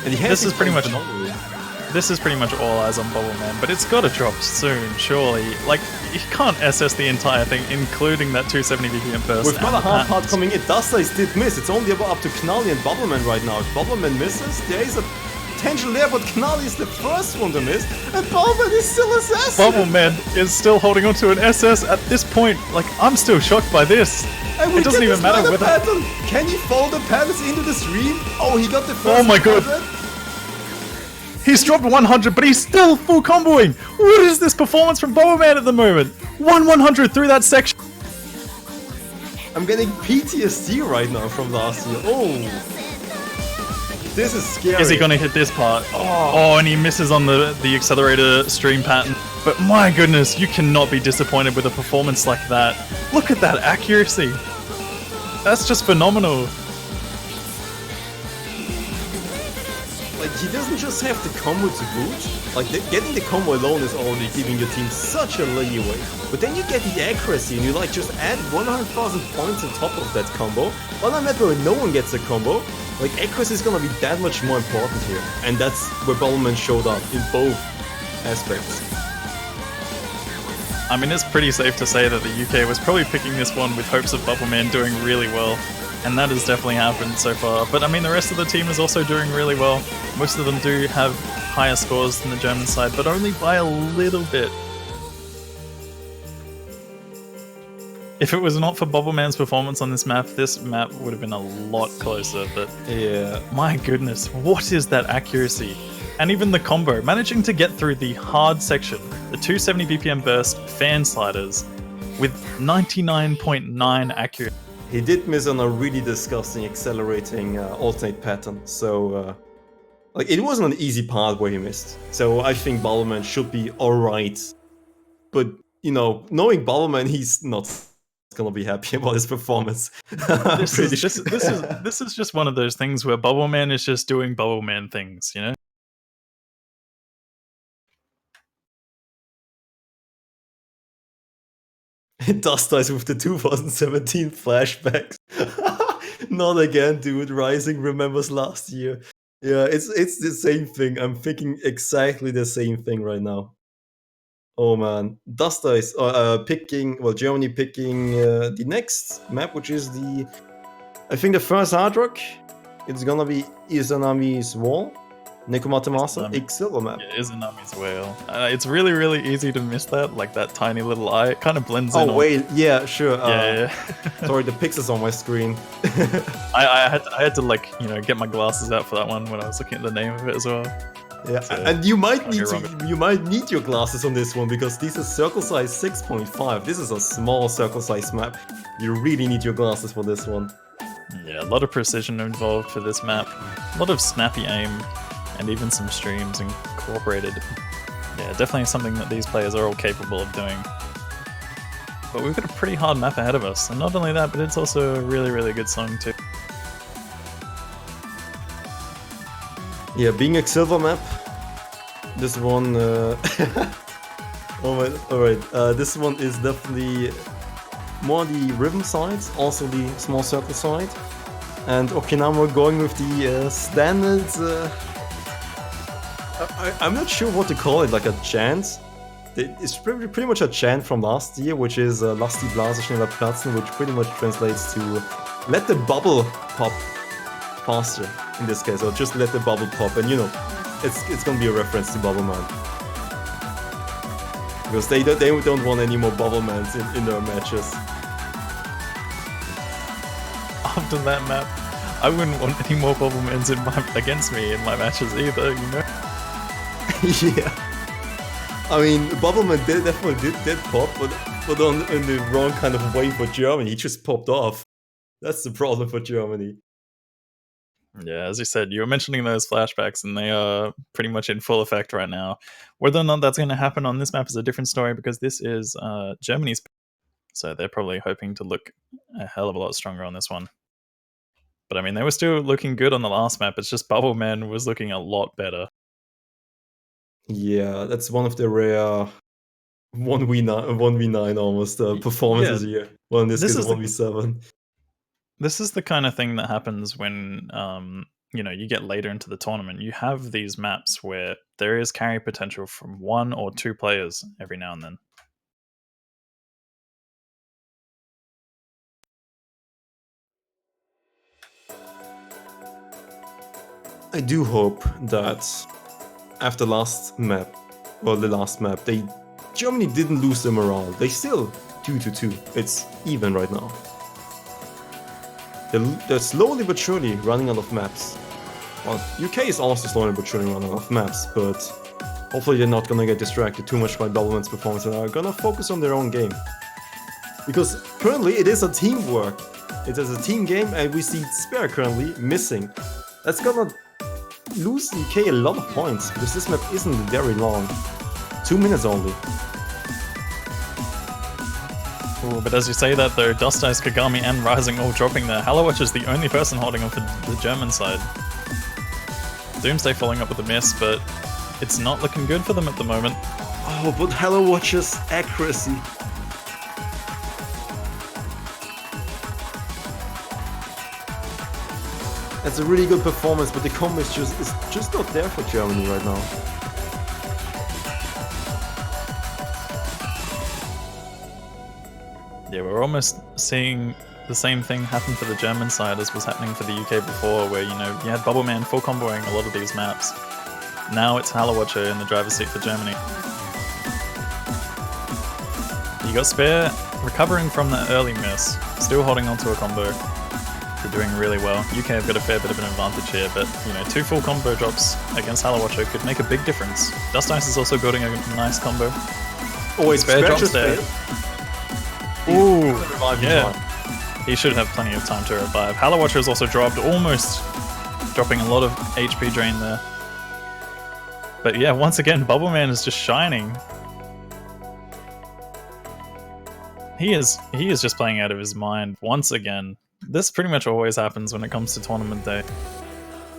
And This is pretty much all eyes on Bubbleman, but it's got to drop soon, surely. Like, you can't SS the entire thing, including that 270 BPM burst. We've got a hard part coming in. Dust-Ice did miss. It's only about up to Knalli and Bubbleman right now. If Bubbleman misses, there is a potential there, but Knalli is the first one to miss, and Bubbleman is still SS. Bubbleman is still holding on to an SS at this point. Like, I'm still shocked by this. It doesn't even matter whether... Pattern. Can he follow the patterns into the stream? Oh, he got the first. Oh my god. He's dropped 100, but he's still full comboing. What is this performance from Bubbleman at the moment? 100 through that section. I'm getting PTSD right now from last year. Oh. This is scary. Is he gonna hit this part? Oh, and he misses on the accelerator stream pattern. But my goodness, you cannot be disappointed with a performance like that. Look at that accuracy. That's just phenomenal. Like, he doesn't just have the combo to boot. Like, getting the combo alone is already giving your team such a leeway. But then you get the accuracy and you like just add 100,000 points on top of that combo. On a map where no one gets a combo, like, accuracy is gonna be that much more important here. And that's where Bubbleman showed up in both aspects. I mean, it's pretty safe to say that the UK was probably picking this one with hopes of Bubbleman doing really well. And that has definitely happened so far. But I mean, the rest of the team is also doing really well. Most of them do have higher scores than the German side, but only by a little bit. If it was not for Bubbleman's performance on this map would have been a lot closer, but Yeah. my goodness, what is that accuracy? And even the combo, managing to get through the hard section, the 270 BPM burst fan sliders with 99.9 accuracy. He did miss on a really disgusting accelerating alternate pattern, so like it wasn't an easy part where he missed. So I think Bubbleman should be alright. But, you know, knowing Bubbleman, he's not gonna be happy about his performance. This is just one of those things where Bubbleman is just doing Bubbleman things, you know? Dust Dice with the 2017 flashbacks. Not again, dude. Rising remembers last year. Yeah, it's the same thing. I'm thinking exactly the same thing right now. Oh man, Dust Dice Germany picking the next map, which is I think the first hard rock. It's gonna be Izanami's Wall. Nekomatamasa, Silver map. Yeah, Izanami's Whale. It's really, really easy to miss that, like that tiny little eye. It kind of blends in. Oh wait, yeah, sure. Yeah. Sorry, the pixels on my screen. I had to like, you know, get my glasses out for that one when I was looking at the name of it as well. Yeah, So, and you might need your glasses on this one because this is circle size 6.5. This is a small circle size map. You really need your glasses for this one. Yeah, a lot of precision involved for this map. A lot of snappy aim. And even some streams incorporated. Yeah, definitely something that these players are all capable of doing. But we've got a pretty hard map ahead of us, and not only that, but it's also a really, really good song too. Yeah, being a silver map, this one... Alright, this one is definitely more the rhythm side, also the small circle side. And Okinawa going with the standard... I'm not sure what to call it, like a chant. It's pretty much a chant from last year, which is Lass die Blase schneller platzen, which pretty much translates to let the bubble pop faster, in this case, or just let the bubble pop, and you know, it's gonna be a reference to Bubbleman. Because they don't want any more Bubblemans in their matches. After that map, I wouldn't want any more Bubblemans against me in my matches either, you know? Yeah. I mean, Bubbleman definitely did pop, but in the wrong kind of way for Germany. He just popped off. That's the problem for Germany. Yeah, as you said, you were mentioning those flashbacks, and they are pretty much in full effect right now. Whether or not that's going to happen on this map is a different story, because this is Germany's, so they're probably hoping to look a hell of a lot stronger on this one. But I mean, they were still looking good on the last map. It's just Bubbleman was looking a lot better. Yeah, that's one of the rare 1v9 almost performances here. Well, in this case, 1v7. This is the kind of thing that happens when you know, you get later into the tournament. You have these maps where there is carry potential from 1 or 2 players every now and then. I do hope that after the last map, Germany didn't lose their morale. They still 2-2. It's even right now. They're slowly but surely running out of maps. Well, UK is also slowly but surely running out of maps, but hopefully they're not gonna get distracted too much by Bubbleman's performance and are gonna focus on their own game. Because currently it is a teamwork. It is a team game, and we see Spare currently missing. That's gonna lose UK a lot of points, because this map isn't very long. 2 minutes only. Ooh, but as you say that though, Dust Ice, Kagami and Rising all dropping there. Halawatch is the only person holding on for the German side. Doomsday following up with a miss, but it's not looking good for them at the moment. Oh, but Halawatch's accuracy. That's a really good performance, but the combo is just not there for Germany right now. Yeah, we're almost seeing the same thing happen for the German side as was happening for the UK before, where, you know, you had Bubbleman full comboing a lot of these maps. Now it's Halawatcher in the driver's seat for Germany. You got Spare recovering from that early miss, still holding onto a combo. They're doing really well. UK have got a fair bit of an advantage here, but, you know, 2 full combo drops against Halawatcher could make a big difference. Dust Ice is also building a nice combo. Oh, it's Spare drops there. Ooh, yeah. Time. He should have plenty of time to revive. Halawatcher has also dropped, almost dropping a lot of HP drain there. But yeah, once again, Bubbleman is just shining. He is just playing out of his mind once again. This pretty much always happens when it comes to tournament day.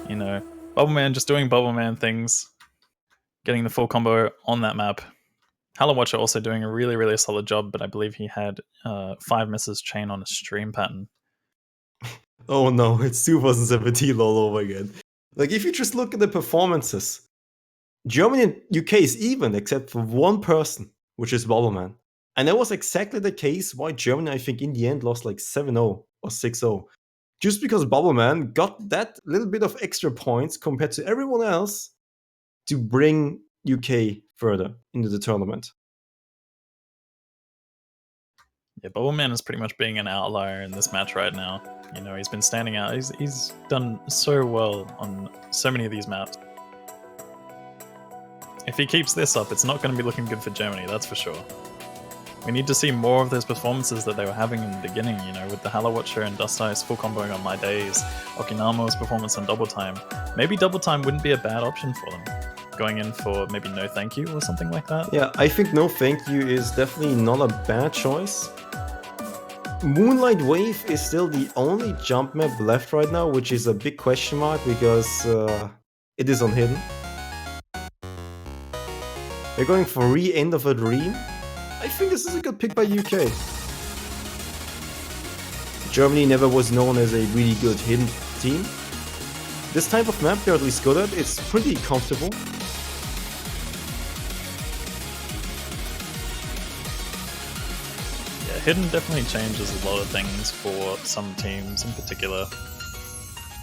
You know, Bubbleman just doing Bubbleman things, getting the full combo on that map. Halawatcher also doing a really, really solid job, but I believe he had 5 misses chain on a stream pattern. Oh no, it's 2017 all over again. Like, if you just look at the performances, Germany and UK is even, except for one person, which is Bubbleman. And that was exactly the case why Germany, I think, in the end lost like 7-0 or 6-0. Just because Bubbleman got that little bit of extra points compared to everyone else to bring UK further into the tournament. Yeah, Bubbleman is pretty much being an outlier in this match right now. You know, he's been standing out. He's done so well on so many of these maps. If he keeps this up, it's not going to be looking good for Germany, that's for sure. We need to see more of those performances that they were having in the beginning, you know, with the Halawatcher and Dust Ice full comboing on My Days, Okinamo's performance on Double Time. Maybe Double Time wouldn't be a bad option for them. Going in for maybe No Thank You or something like that. Yeah, I think No Thank You is definitely not a bad choice. Moonlight Wave is still the only jump map left right now, which is a big question mark because it is on Hidden. They're going for Re-End of a Dream. I think this is a good pick by UK. Germany never was known as a really good Hidden team. This type of map they're at least good at. It's pretty comfortable. Hidden definitely changes a lot of things for some teams in particular.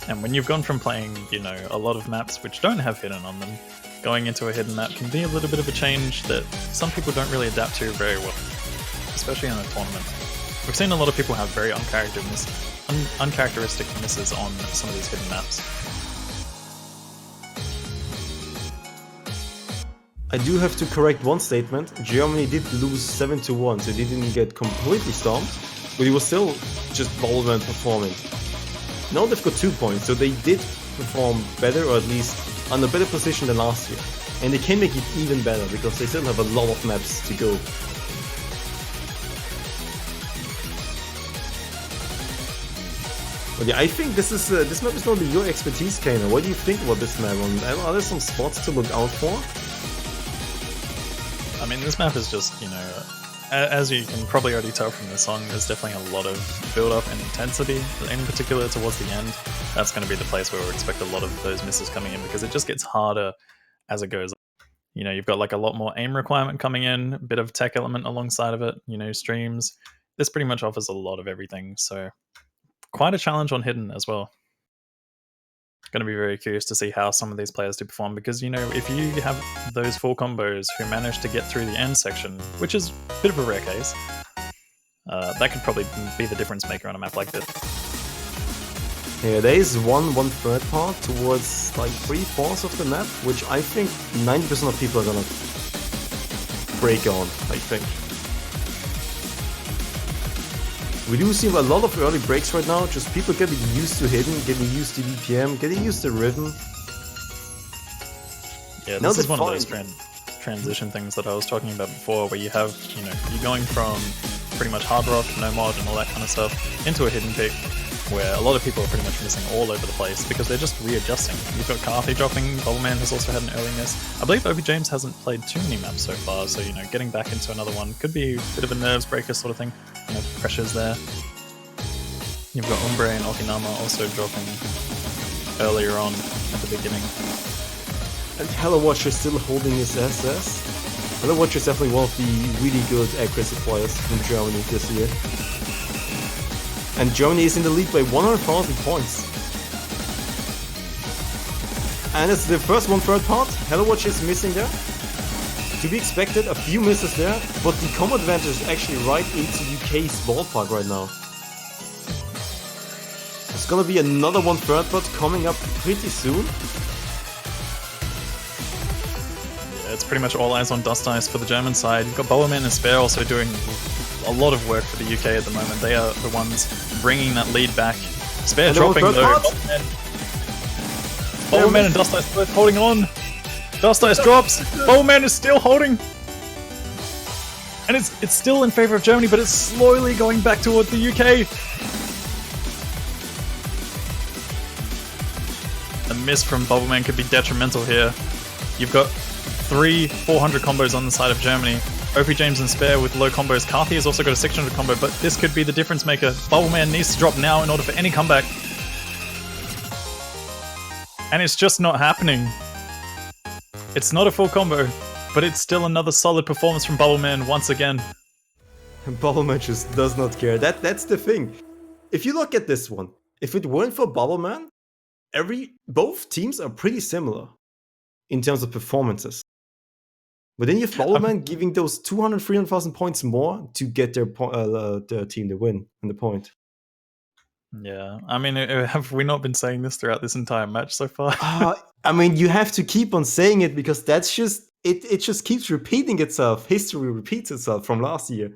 And when you've gone from playing, you know, a lot of maps which don't have Hidden on them, going into a Hidden map can be a little bit of a change that some people don't really adapt to very well, especially in a tournament. We've seen a lot of people have very uncharacteristic misses on some of these Hidden maps. I do have to correct one statement. Germany did lose 7-1, so they didn't get completely stomped, but it was still just Bubbleman performing. Now they've got 2 points, so they did perform better, or at least on a better position than last year. And they can make it even better, because they still have a lot of maps to go. But yeah, I think this map is not your expertise, Kainer. What do you think about this map? Are there some spots to look out for? I mean, this map is just, you know, as you can probably already tell from the song, there's definitely a lot of build-up and intensity, in particular towards the end. That's going to be the place where we expect a lot of those misses coming in, because it just gets harder as it goes. You know, you've got like a lot more aim requirement coming in, a bit of tech element alongside of it, you know, streams. This pretty much offers a lot of everything, so quite a challenge on Hidden as well. Going to be very curious to see how some of these players do perform, because, you know, if you have those full combos who manage to get through the end section, which is a bit of a rare case, that could probably be the difference maker on a map like this. Yeah, there is one-third part towards like 3/4 of the map, which I think 90% of people are gonna break on, I think. We do see a lot of early breaks right now, just people getting used to Hidden, getting used to DPM, getting used to Rhythm. Yeah, Now this is they one of those find- transition things that I was talking about before, where you have, you're going from pretty much hard rock, no mod, and all that kind of stuff into a hidden pick, where a lot of people are pretty much missing all over the place because they're just readjusting. You've got Carthy dropping, Bubbleman has also had an early miss. I believe OP James hasn't played too many maps so far, so getting back into another one could be a bit of a nerves breaker sort of thing. Pressures there. You've got Umbre and Okinama also dropping earlier on at the beginning. And Hello Watch is still holding his SS. Hello Watch is definitely one of the really good accuracy players in Germany this year. And Germany is in the lead by 100,000 points. And it's the first 1/3 part. Hello Watch is missing there. To be expected, a few misses there, but the combo advantage is actually right into UK's ballpark right now. It's gonna be another 1/3 part coming up pretty soon. It's pretty much all eyes on Dust Ice for the German side. You've got Bowlerman and Spare also doing a lot of work for the UK at the moment. They are the ones bringing that lead back. Spare dropping though. Bowlerman and Dust Ice both holding on. Dust Ice drops. Bowlerman is still holding. And it's still in favor of Germany, but it's slowly going back toward the UK. A miss from Bubbleman could be detrimental here. You've got 300-400 combos on the side of Germany. OP James and Spare with low combos. Carthy has also got a 600 combo, but this could be the difference maker. Bubbleman needs to drop now in order for any comeback. And it's just not happening. It's not a full combo, but it's still another solid performance from Bubbleman once again. Bubbleman just does not care. That's the thing. If you look at this one, if it weren't for Bubbleman, both teams are pretty similar in terms of performances. But then you have Bubbleman giving those 200,000-300,000 points more to get their team the win and the point. Yeah, I mean, have we not been saying this throughout this entire match so far? I mean, you have to keep on saying it because that's just it just keeps repeating itself. History repeats itself from last year.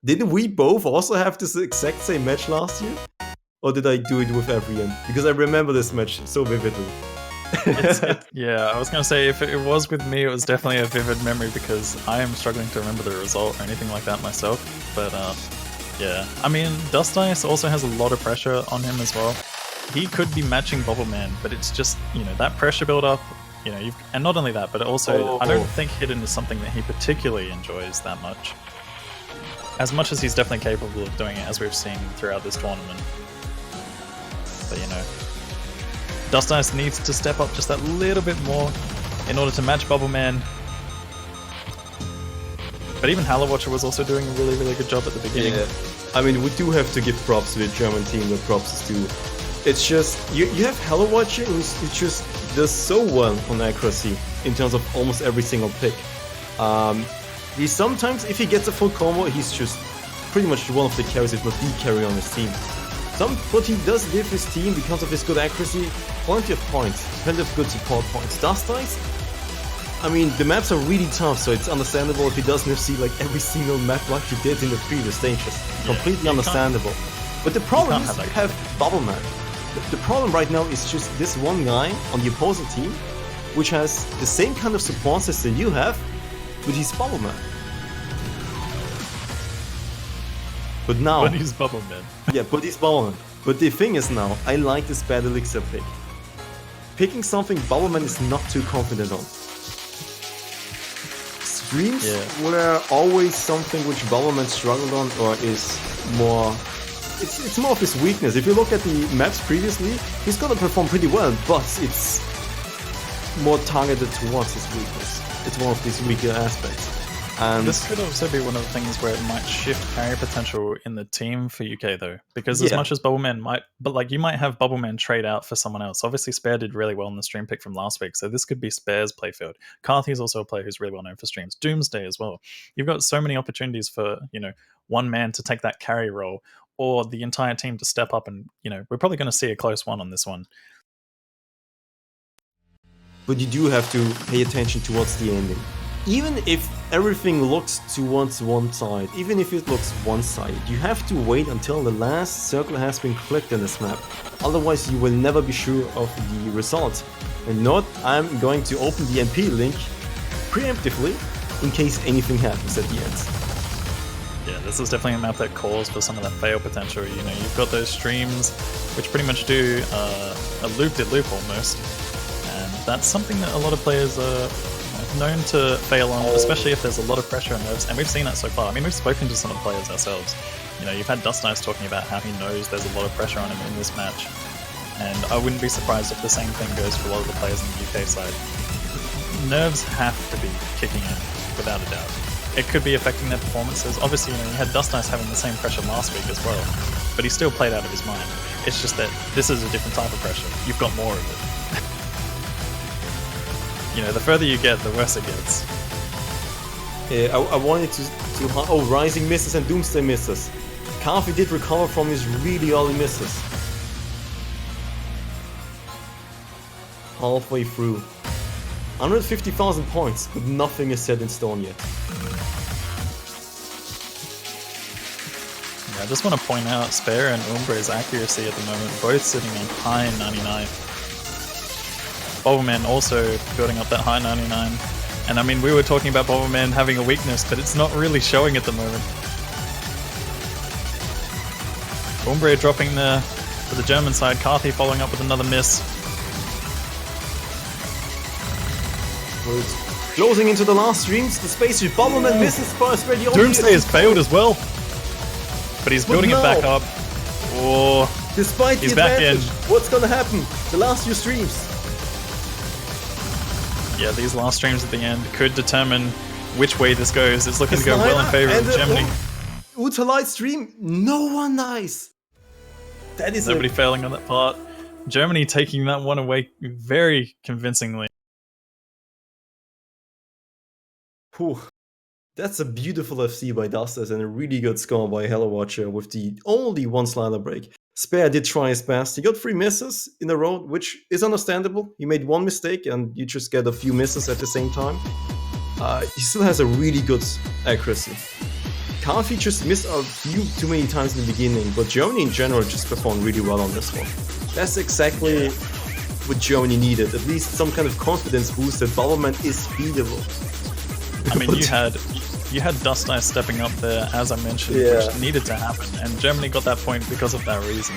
Didn't we both also have this exact same match last year? Or did I do it with Evrian? Because I remember this match so vividly. Yeah, I was going to say, if it was with me, it was definitely a vivid memory because I am struggling to remember the result or anything like that myself. But yeah, I mean, Dust Ice also has a lot of pressure on him as well. He could be matching Bubbleman, but it's just, that pressure build up, and not only that, but also I don't think Hidden is something that he particularly enjoys that much. As much as he's definitely capable of doing it, as we've seen throughout this tournament. But Dust Ice needs to step up just that little bit more in order to match Bubbleman. But even Hello Watcher was also doing a really, really good job at the beginning. Yeah. I mean, we do have to give props to the German team where props is due. It's just, you have Hello Watcher who just does so well on accuracy in terms of almost every single pick. He sometimes, if he gets a full combo, he's just pretty much one of the carries, if not the carry on his team. But he does give his team, because of his good accuracy, plenty of points, plenty of good support points. Dust Ice, I mean, the maps are really tough, so it's understandable if he doesn't see like every single map like he did in the previous stages. Yeah, completely understandable. But the problem is you have Bubbleman. The problem right now is just this one guy on the opposing team, which has the same kind of support system you have, but he's Bubbleman. But now... But he's Bubbleman. Yeah, but he's Bubbleman. But the thing is now, I like this Bad Elixir pick. Picking something Bubbleman is not too confident on. Streams were always something which Bubbleman struggled on, or is more... It's more of his weakness. If you look at the maps previously, he's gonna perform pretty well, but it's more targeted towards his weakness. It's one of these weaker aspects. And this could also be one of the things where it might shift carry potential in the team for UK though, because as much as Bubbleman might, but like you might have Bubbleman trade out for someone else. Obviously, Spare did really well in the stream pick from last week, so this could be Spare's playfield. Carthy is also a player who's really well known for streams. Doomsday as well. You've got so many opportunities for one man to take that carry role, or the entire team to step up, and we're probably going to see a close one on this one. But you do have to pay attention towards the ending. even if everything looks towards one side, even if it looks one-sided, you have to wait until the last circle has been clicked in this map. Otherwise, you will never be sure of the result. And not, I'm going to open the MP link preemptively in case anything happens at the end. Yeah, this is definitely a map that calls for some of that fail potential. You know, you've got those streams which pretty much do a loop-de-loop almost, and that's something that a lot of players are known to fail on, especially if there's a lot of pressure and nerves, and we've seen that so far. I mean, we've spoken to some of the players ourselves. You know, you've had Dust Ice talking about how he knows there's a lot of pressure on him in this match, and I wouldn't be surprised if the same thing goes for a lot of the players on the UK side. Nerves have to be kicking in, without a doubt. It could be affecting their performances. Obviously, you know, you had Dust Ice having the same pressure last week as well, but he still played out of his mind. It's just that this is a different type of pressure. You've got more of it. You know, the further you get, the worse it gets. Yeah, I wanted to oh, Rising misses and Doomsday misses. Carthy did recover from his really early misses. Halfway through. 150,000 points, but nothing is set in stone yet. Yeah, I just want to point out Spare and Umbre's accuracy at the moment, both sitting on high 99. Bobbleman also building up that high 99. And I mean, we were talking about Bobbleman having a weakness, but it's not really showing at the moment. Umbre dropping there for the German side, Carthy following up with another miss. Closing into the last streams, the spacesuit Bobbleman misses first ready. Doomsday has failed as well, but he's building it back up. Oh, despite he's the back advantage, in. What's gonna happen? The last few streams. Yeah, these last streams at the end could determine which way this goes. It's looking to go well in favor of Germany. Ultralight stream, no one nice. That is nobody failing on that part. Germany taking that one away very convincingly. Whew. That's a beautiful FC by Dustas and a really good score by Hello Watcher with the only one slider break. Spare did try his best. He got 3 misses in a row, which is understandable. He made 1 mistake and you just get a few misses at the same time. He still has a really good accuracy. Carthy just missed a few too many times in the beginning, but Germany in general just performed really well on this one. That's exactly what Germany needed, at least some kind of confidence boost that Bobbleman is beatable. I mean, you had Dust Ice stepping up there, as I mentioned, which needed to happen, and Germany got that point because of that reason.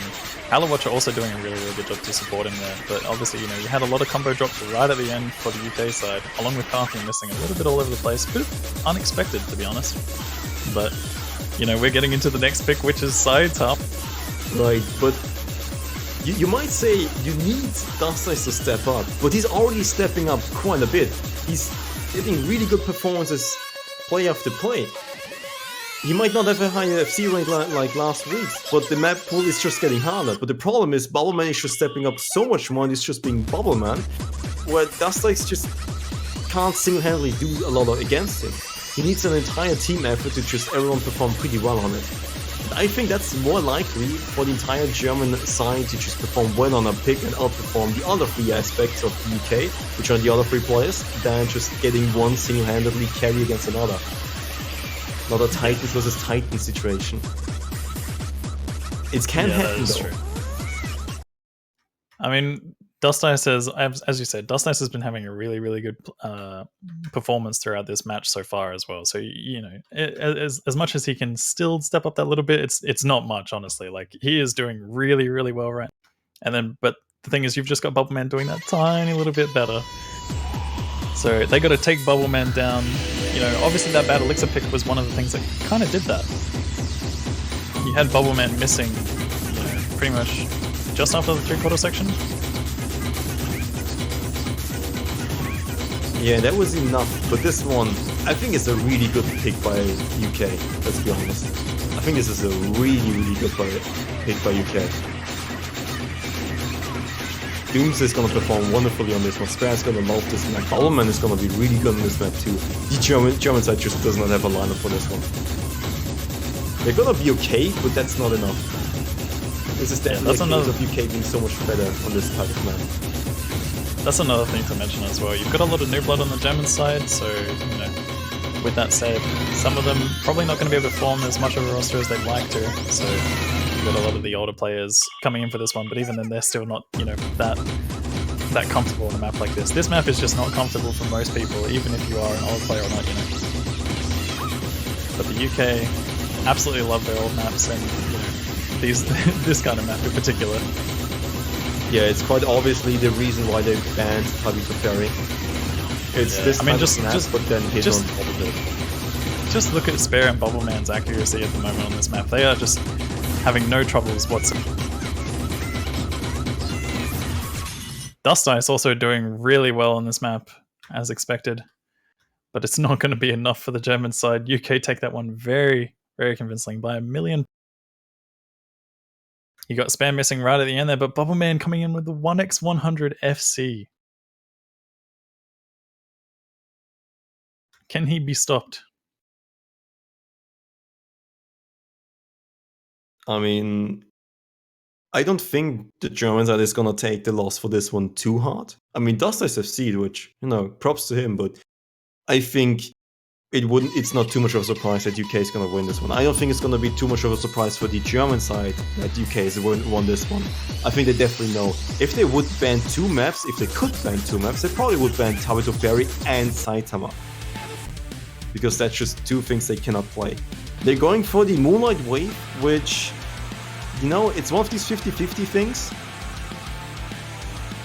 Hello Watcher also doing a really, really good job to support him there, but obviously, you know, you had a lot of combo drops right at the end for the UK side, along with Carthy missing a little bit all over the place. A bit unexpected, to be honest. But, you know, we're getting into the next pick, which is Side Top. Right, but you might say you need Dust Ice to step up, but he's already stepping up quite a bit. He's getting really good performances play after play. He might not have a high FC rank like last week, but the map pool is just getting harder. But the problem is Bobbleman is just stepping up so much more and he's just being Bobbleman, where Dust Ice just can't single-handedly do a lot against him. He needs an entire team effort to just everyone perform pretty well on it. I think that's more likely for the entire German side to just perform well on a pick and outperform the other 3 aspects of the UK, which are the other 3 players, than just getting one single-handedly carry against another. Not a Titans versus Titans situation. It can happen though. True. I mean, Dust Ice has, as you said, Dust Ice has been having a really, really good performance throughout this match so far as well. So, you know, as much as he can still step up that little bit, it's not much, honestly. Like, he is doing really, really well right. And then, but the thing is, you've just got Bubbleman doing that tiny little bit better. So they got to take Bubbleman down. You know, obviously that bad Elixir pick was one of the things that kind of did that. You had Bubbleman missing, you know, pretty much just after the 3/4 section. Yeah, that was enough, but this one, I think it's a really good pick by UK, let's be honest. I think this is a really, really good pick by UK. Doomsday is going to perform wonderfully on this one, Spare's going to love this map, Bobbleman is going to be really good on this map too. The German side just does not have a lineup for this one. They're going to be okay, but that's not enough. This is definitely a case of UK being so much better on this type of map. That's another thing to mention as well. You've got a lot of new blood on the German side, so, you know, with that said, some of them probably not going to be able to form as much of a roster as they'd like to, so you've got a lot of the older players coming in for this one, but even then they're still not, you know, that comfortable on a map like this. This map is just not comfortable for most people, even if you are an old player or not, you know. But the UK absolutely love their old maps, and, you know, this kind of map in particular. Yeah, it's quite obviously the reason why they banned Tabito Ferry. It's this type of map, but then hit on top of it. Just look at Spare and Bubbleman's accuracy at the moment on this map. They are just having no troubles whatsoever. Dust Ice also doing really well on this map, as expected. But it's not going to be enough for the German side. UK take that one very, very convincingly by 1 million. You got Spam missing right at the end there, but Bubbleman coming in with the 1x100 FC. Can he be stopped? I mean, I don't think the Germans are just gonna take the loss for this one too hard. I mean, Dust Ice FC, which, you know, props to him, but I think it's not too much of a surprise that UK is going to win this one. I don't think it's going to be too much of a surprise for the German side that UK has won this one. I think they definitely know. If they would ban 2 maps, if they could ban 2 maps, they probably would ban Tabito Ferry and Saitama. Because that's just 2 things they cannot play. They're going for the Moonlight Wave, which, you know, it's one of these 50-50 things.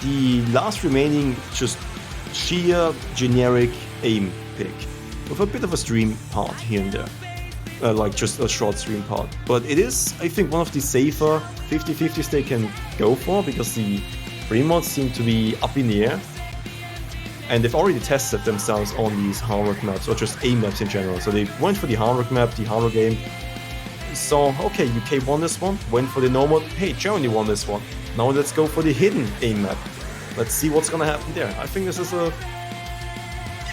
The last remaining just sheer generic aim pick, with a bit of a stream part here and there, like just a short stream part. But it is, I think, one of the safer 50-50s they can go for, because the free mods seem to be up in the air, and they've already tested themselves on these hard maps, or just aim maps in general. So they went for the hard map, the harder game, saw, okay, UK won this one, went for the normal, hey, Germany won this one, now let's go for the hidden aim map. Let's see what's gonna happen there. I think this is a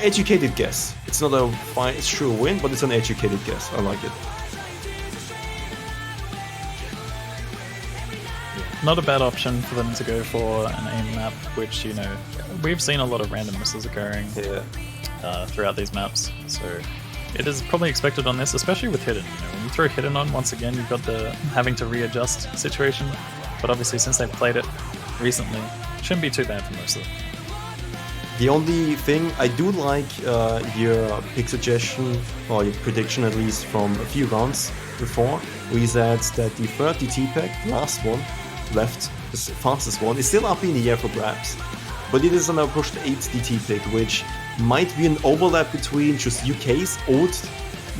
educated guess. It's not a sure win, but it's an educated guess. I like it. Not a bad option for them to go for an aim map, which, you know, we've seen a lot of random misses occurring throughout these maps. So it is probably expected on this, especially with hidden. You know, when you throw hidden on, once again, you've got the having to readjust situation. But obviously, since they've played it recently, shouldn't be too bad for most of them. The only thing I do like your pick suggestion, or your prediction at least, from a few rounds before, where you said that the third DT pack, last one, left, the fastest one, is still up in the air for grabs. But it is now pushed 8th DT pick, which might be an overlap between just UK's old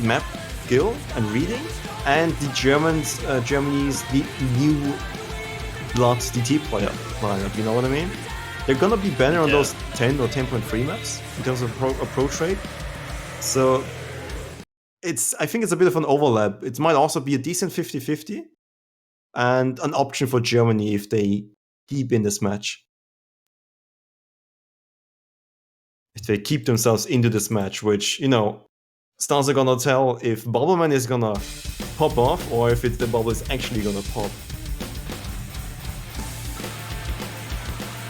map skill and reading, and the Germany's new blood DT player lineup, you know what I mean? They're gonna be better on those 10 or 10.3 maps in terms of approach rate. So I think it's a bit of an overlap. It might also be a decent 50-50 and an option for Germany if they keep in this match. If they keep themselves into this match, which, you know, stars are gonna tell if Bubbleman is gonna pop off or if the bubble is actually gonna pop.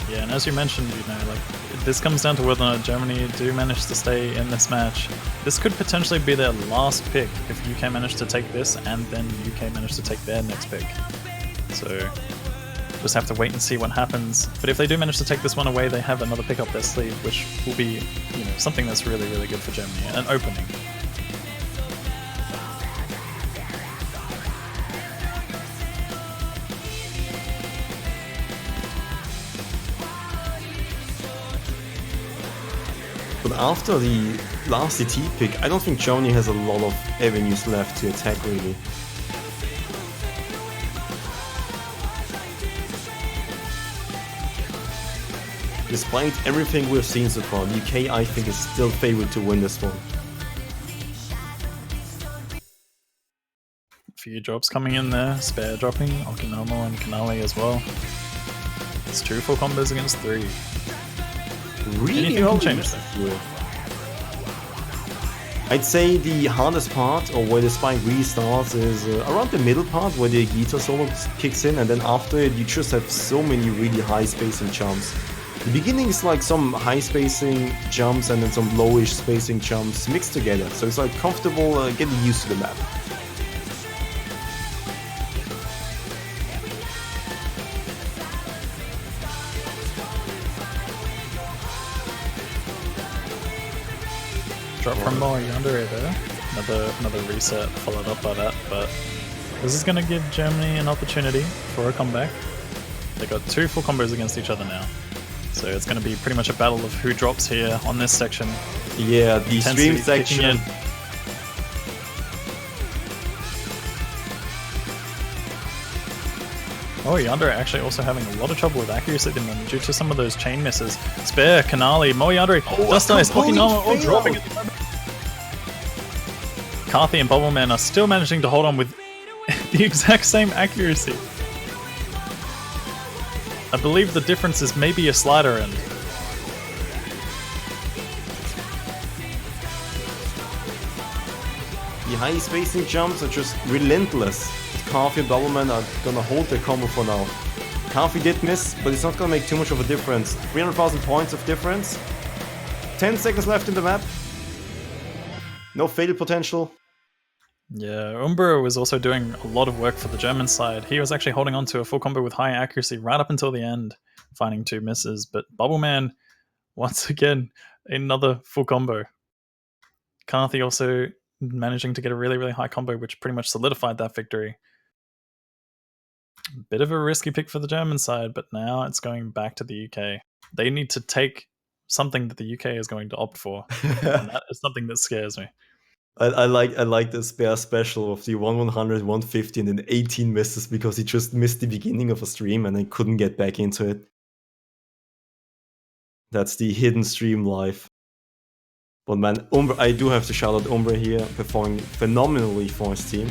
Yeah, and as you mentioned, you know, like, this comes down to whether or not Germany do manage to stay in this match. This could potentially be their last pick if UK manage to take this and then UK manage to take their next pick. So just have to wait and see what happens. But if they do manage to take this one away, they have another pick up their sleeve, which will be, you know, something that's really, really good for Germany, an opening. But after the last DT pick, I don't think Germany has a lot of avenues left to attack, really. Despite everything we've seen so far, the UK, I think, is still favored to win this one. A few drops coming in there, Spare dropping, Okinomo and Kanale as well. It's 2 full combos against 3. Really can change that. I'd say the hardest part, or where the spike really starts, is around the middle part, where the Gita solo kicks in, and then after it you just have so many really high spacing jumps The beginning is like some high spacing jumps and then some lowish spacing jumps mixed together. So it's like comfortable getting used to the map. Drop from Moyandere there. Another reset followed up by that, but this is going to give Germany an opportunity for a comeback. They got 2 full combos against each other now. So it's going to be pretty much a battle of who drops here on this section. Yeah, the stream Intensity section. kicking in. Oh, Yandere actually also having a lot of trouble with accuracy at the moment due to some of those chain misses. Spare, Kanali, Moyandere, Dust Ice, Okinama all dropping at the moment. Carthy and Bubbleman are still managing to hold on with the exact same accuracy. I believe the difference is maybe a slider end. The high spacing jumps are just relentless. Carthy and Bubbleman are gonna hold their combo for now. Carthy did miss, but it's not gonna make too much of a difference. 300,000 points of difference. 10 seconds left in the map. No fatal potential. Yeah, Umbro was also doing a lot of work for the German side. He was actually holding on to a full combo with high accuracy right up until the end, finding 2 misses. But Bubbleman, once again, another full combo. Carthy also managing to get a really, really high combo, which pretty much solidified that victory. Bit of a risky pick for the German side, but now it's going back to the UK. They need to take something that the UK is going to opt for. And that is something that scares me. I like the spare special of the 100, 150 and then 18 misses because he just missed the beginning of a stream and then couldn't get back into it. That's the hidden stream life. But man, Umbro, I do have to shout out Umbro here, performing phenomenally for his team.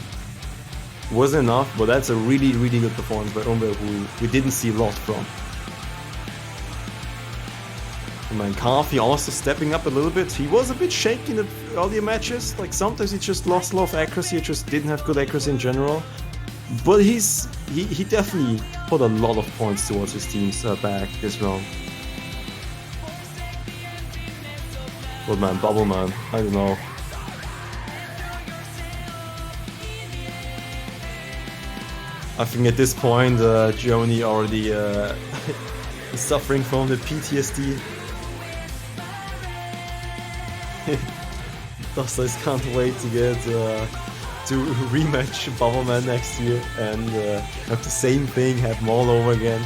Wasn't enough, but that's a really, really good performance by Umbro, who we didn't see a lot from. And man, Carthy also stepping up a little bit. He was a bit shaky in the earlier matches. Like sometimes he just lost a lot of accuracy, he just didn't have good accuracy in general. But he definitely put a lot of points towards his team's back this round. But man, Bubbleman, I don't know. I think at this point, Germany already is suffering from the PTSD. Dust Ice can't wait to get to rematch Bubbleman next year and have the same thing happen all over again.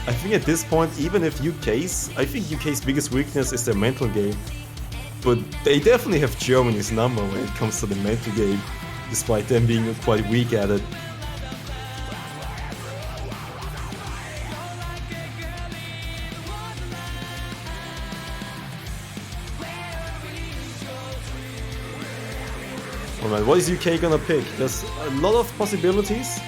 I think at this point, even if I think UK's biggest weakness is their mental game. But they definitely have Germany's number when it comes to the mental game, despite them being quite weak at it. Alright, what is UK gonna pick? There's a lot of possibilities.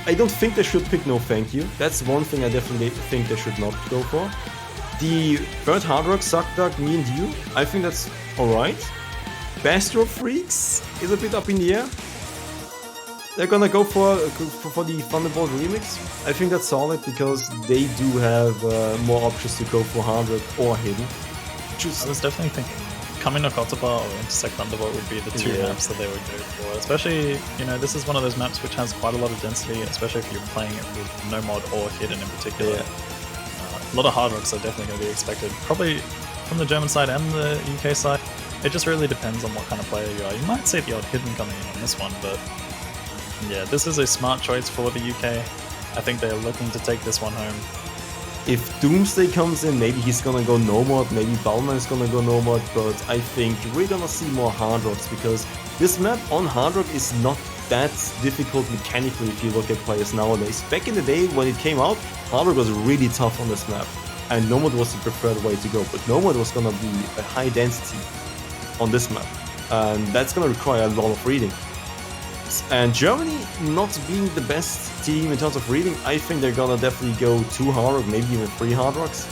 I don't think they should pick No Thank You. That's one thing I definitely think they should not go for. The third Hard Rock, Suckduck, Me and You, I think that's alright. Bastro Freaks is a bit up in the air. They're gonna go for the Thunderbolt remix. I think that's solid because they do have more options to go for Hard Rock or Hidden. I was definitely thinking Kamino Kotoba or Intersect Thunderbolt would be the 2 maps that they would go for. Especially, you know, this is one of those maps which has quite a lot of density, especially if you're playing it with no mod or Hidden in particular. A lot of Hard Rocks are definitely going to be expected, probably from the German side and the UK side. It just really depends on what kind of player you are. You might see the odd Hidden coming in on this one, but yeah, this is a smart choice for the UK. I think they're looking to take this one home. If Doomsday comes in, maybe he's gonna go no mod, maybe Balman is gonna go no mod, but I think we're gonna see more Hard Rocks because this map on Hard Rock is not that difficult mechanically if you look at players nowadays. Back in the day when it came out, Hard Rock was really tough on this map and no mod was the preferred way to go, but no mod was gonna be a high density on this map and that's gonna require a lot of reading. And Germany not being the best team in terms of reading, I think they're gonna definitely go 2 Hard Rock, maybe even 3 Hard Rocks.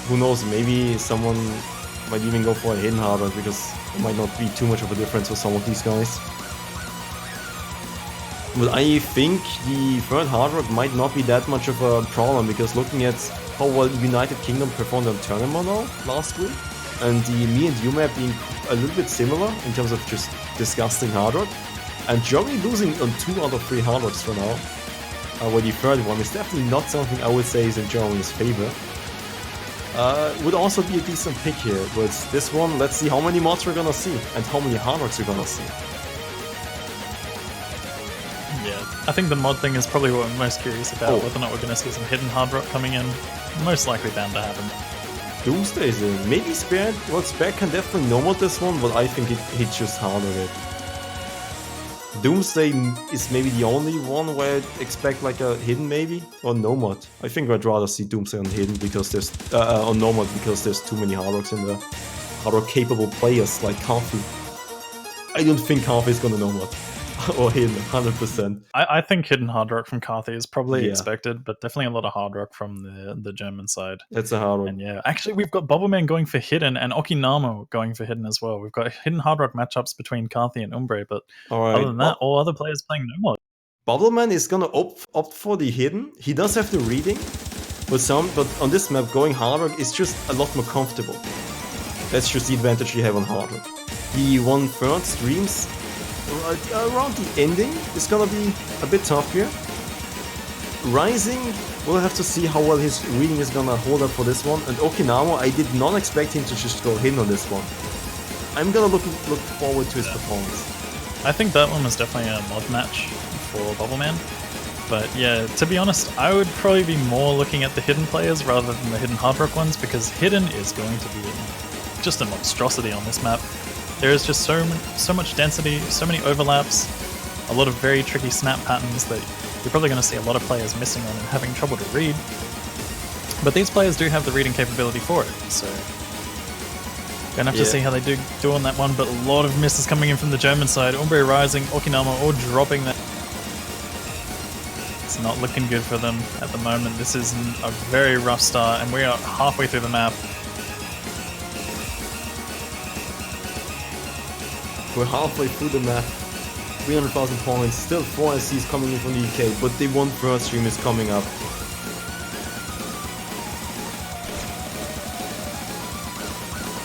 Who knows, maybe someone might even go for a Hidden Hard Rock because it might not be too much of a difference for some of these guys. But I think the third Hard Rock might not be that much of a problem, because looking at how well United Kingdom performed on Tournament now last week, and the me and you map being a little bit similar in terms of just disgusting Hard Rock, and Germany losing on 2 out of 3 Hard Rocks for now, where the third one is definitely not something I would say is in Germany's favor. Would also be a decent pick here, but this one, let's see how many mods we're gonna see and how many Hard Rocks we're gonna see. Yeah, I think the mod thing is probably what I'm most curious about, whether or not we're going to see some hidden Hard Rock coming in. Most likely bound to happen. Doomsday is in. Maybe Spare, well, Spare can definitely no mod this one, but I think it just harder it. Doomsday is maybe the only one where I'd expect like a hidden maybe, or no mod. I think I'd rather see Doomsday on hidden because there's, on no mod because there's too many Hard Rocks in there. Hard Rock capable players like Carthy. I don't think Carthy is gonna no mod. Or hidden, 100%. I think hidden Hard Rock from Carthy is probably expected, but definitely a lot of Hard Rock from the German side. That's a hard one. And yeah, actually we've got Bubbleman going for hidden and Okinamo going for hidden as well. We've got hidden Hard Rock matchups between Carthy and Umbre, but other than that, all other players playing no mod. Bubbleman is gonna opt for the hidden. He does have the reading, but on this map going Hard Rock is just a lot more comfortable. That's just the advantage you have on Hard Rock. The 1/3 streams around the ending is gonna be a bit tough here. Rising, we'll have to see how well his reading is gonna hold up for this one. And Okinamo, I did not expect him to just go hidden on this one. I'm gonna look forward to his performance. I think that one was definitely a mod match for Bubbleman. But yeah, to be honest, I would probably be more looking at the hidden players rather than the hidden Hard Rock ones, because hidden is going to be just a monstrosity on this map. There is just so much density, so many overlaps, a lot of very tricky snap patterns that you're probably going to see a lot of players missing on and having trouble to read. But these players do have the reading capability for it, so gonna have to see how they do on that one. But a lot of misses coming in from the German side. Umbre rising, Okinamo all dropping that. It's not looking good for them at the moment. This is a very rough start, and we are halfway through the map. We're halfway through the map, 300,000 points, still 4 SCs coming in from the UK, but the 1/3 stream is coming up.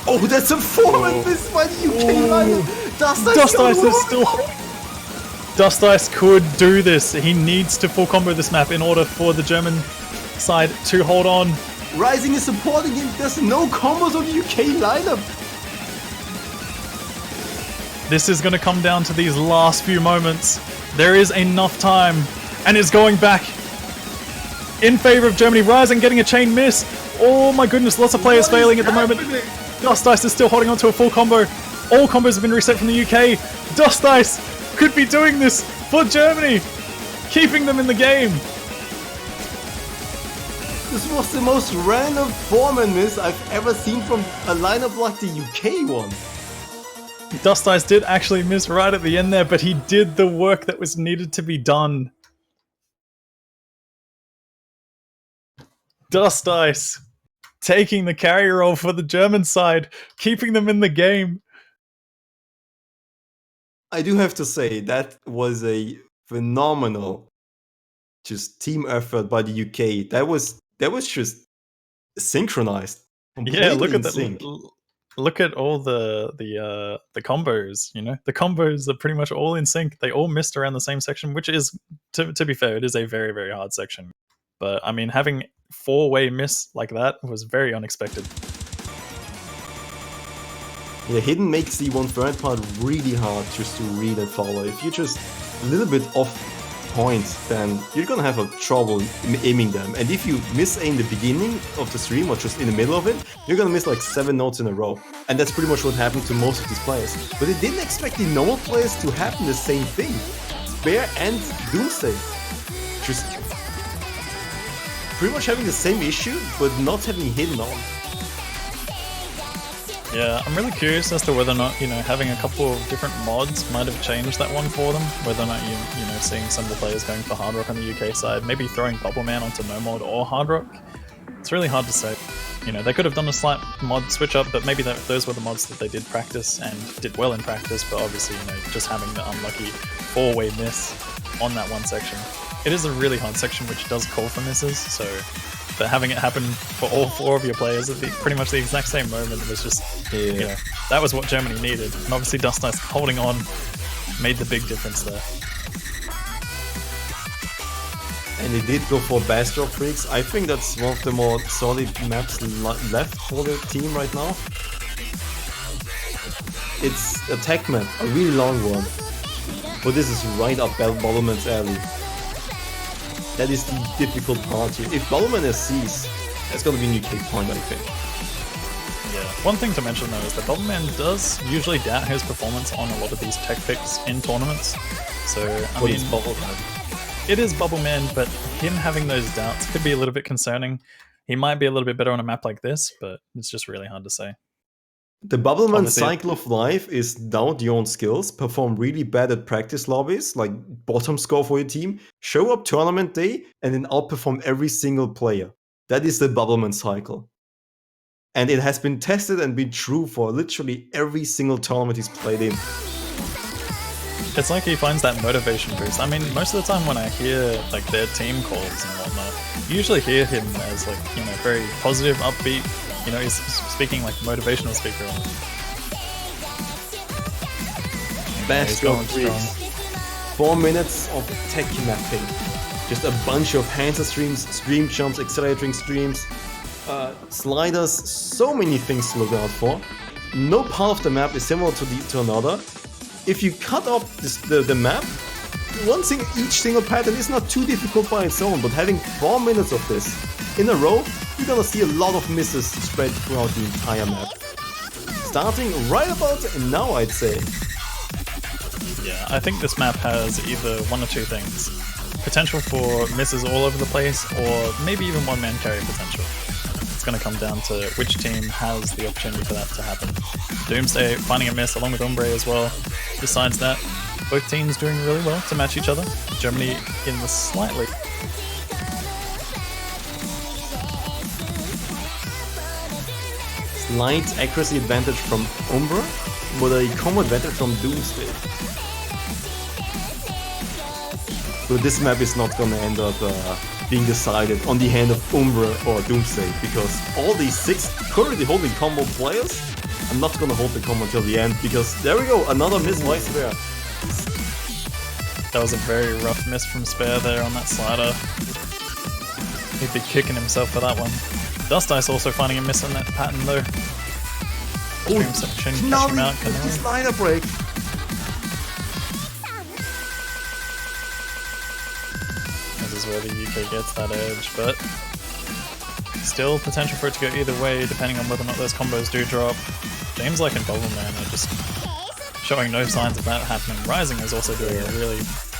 Oh, that's a 4 miss by the UK lineup! Dust Ice is still... Dust Ice could do this. He needs to full combo this map in order for the German side to hold on. Rising is supporting him, there's no combos on the UK lineup! This is going to come down to these last few moments. There is enough time, and it's going back in favor of Germany. Rising getting a chain miss. Oh my goodness, lots of players failing at the moment. Dust Ice is still holding on to a full combo. All combos have been reset from the UK. Dust Ice could be doing this for Germany, keeping them in the game. This was the most random 4-man miss I've ever seen from a lineup like the UK one. Dust Ice did actually miss right at the end there, but he did the work that was needed to be done. Dust Ice taking the carry role for the German side, keeping them in the game. I do have to say, that was a phenomenal just team effort by the UK. That was just synchronized. Yeah, look at that. Look at all the combos, you know? The combos are pretty much all in sync. They all missed around the same section, which is, to be fair, it is a very, very hard section. But, I mean, having 4-way miss like that was very unexpected. Yeah, hidden makes the 1/3 part really hard just to read and follow. If you're just a little bit off point, then you're gonna have a trouble aiming them. And if you miss aim the beginning of the stream or just in the middle of it, you're gonna miss like 7 notes in a row. And that's pretty much what happened to most of these players. But they didn't expect the normal players to happen the same thing. Spare and Doomsday. Just pretty much having the same issue, but not having hidden on. Yeah, I'm really curious as to whether or not, you know, having a couple of different mods might have changed that one for them. Whether or not you know, seeing some of the players going for Hard Rock on the UK side, maybe throwing Bubbleman onto no mod or Hard Rock. It's really hard to say. You know, they could have done a slight mod switch up, but maybe those were the mods that they did practice and did well in practice. But obviously, you know, just having the unlucky 4-way miss on that one section. It is a really hard section which does call for misses, so but having it happen for all 4 of your players at pretty much the exact same moment was just, you know, that was what Germany needed. And obviously Dust Ice holding on made the big difference there. And they did go for Bastrop Freaks. I think that's one of the more solid maps left for the team right now. It's a tech map, a really long one. But this is right up Bubbleman's alley. That is the difficult part here. If Bubbleman has C's, that's gonna be a new cake point, I think. Yeah. One thing to mention though is that Bubbleman does usually doubt his performance on a lot of these tech picks in tournaments. So, I mean, it's Bubbleman. It is Bubbleman, but him having those doubts could be a little bit concerning. He might be a little bit better on a map like this, but it's just really hard to say. The Bubbleman cycle of life is doubt your own skills, perform really bad at practice lobbies, like bottom score for your team, show up tournament day, and then outperform every single player. That is the Bubbleman cycle. And it has been tested and been true for literally every single tournament he's played in. It's like he finds that motivation boost. I mean, most of the time when I hear like their team calls and whatnot, you usually hear him as like, you know, very positive, upbeat. You know, he's speaking like motivational speaker. Best of 4 minutes of tech mapping. Just a bunch of Hansa streams, stream jumps, accelerating streams, sliders, so many things to look out for. No part of the map is similar to another. If you cut off the map, each single pattern is not too difficult by its own, but having 4 minutes of this in a row, you're gonna see a lot of misses spread throughout the entire map. Starting right about now, I'd say. Yeah, I think this map has either one or two things. Potential for misses all over the place, or maybe even one-man carry potential. It's going to come down to which team has the opportunity for that to happen. Doomsday finding a miss along with Umbre as well. Besides that, both teams doing really well to match each other. Germany in the slightly... Slight accuracy advantage from Umbre, but a combo advantage from Doomsday. So this map is not gonna end up being decided on the hand of Umbre or Doomsday, because all these 6 currently holding combo players are not gonna hold the combo until the end, because there we go, another miss by Spare. That was a very rough miss from Spare there on that slider. He'd be kicking himself for that one. Dust Ice also finding a miss on that pattern though. Stream section, catch him out. The slider break. This is where the UK gets that edge, but still potential for it to go either way depending on whether or not those combos do drop. James like and Bubbleman are just showing no signs of that happening. Rising is also doing a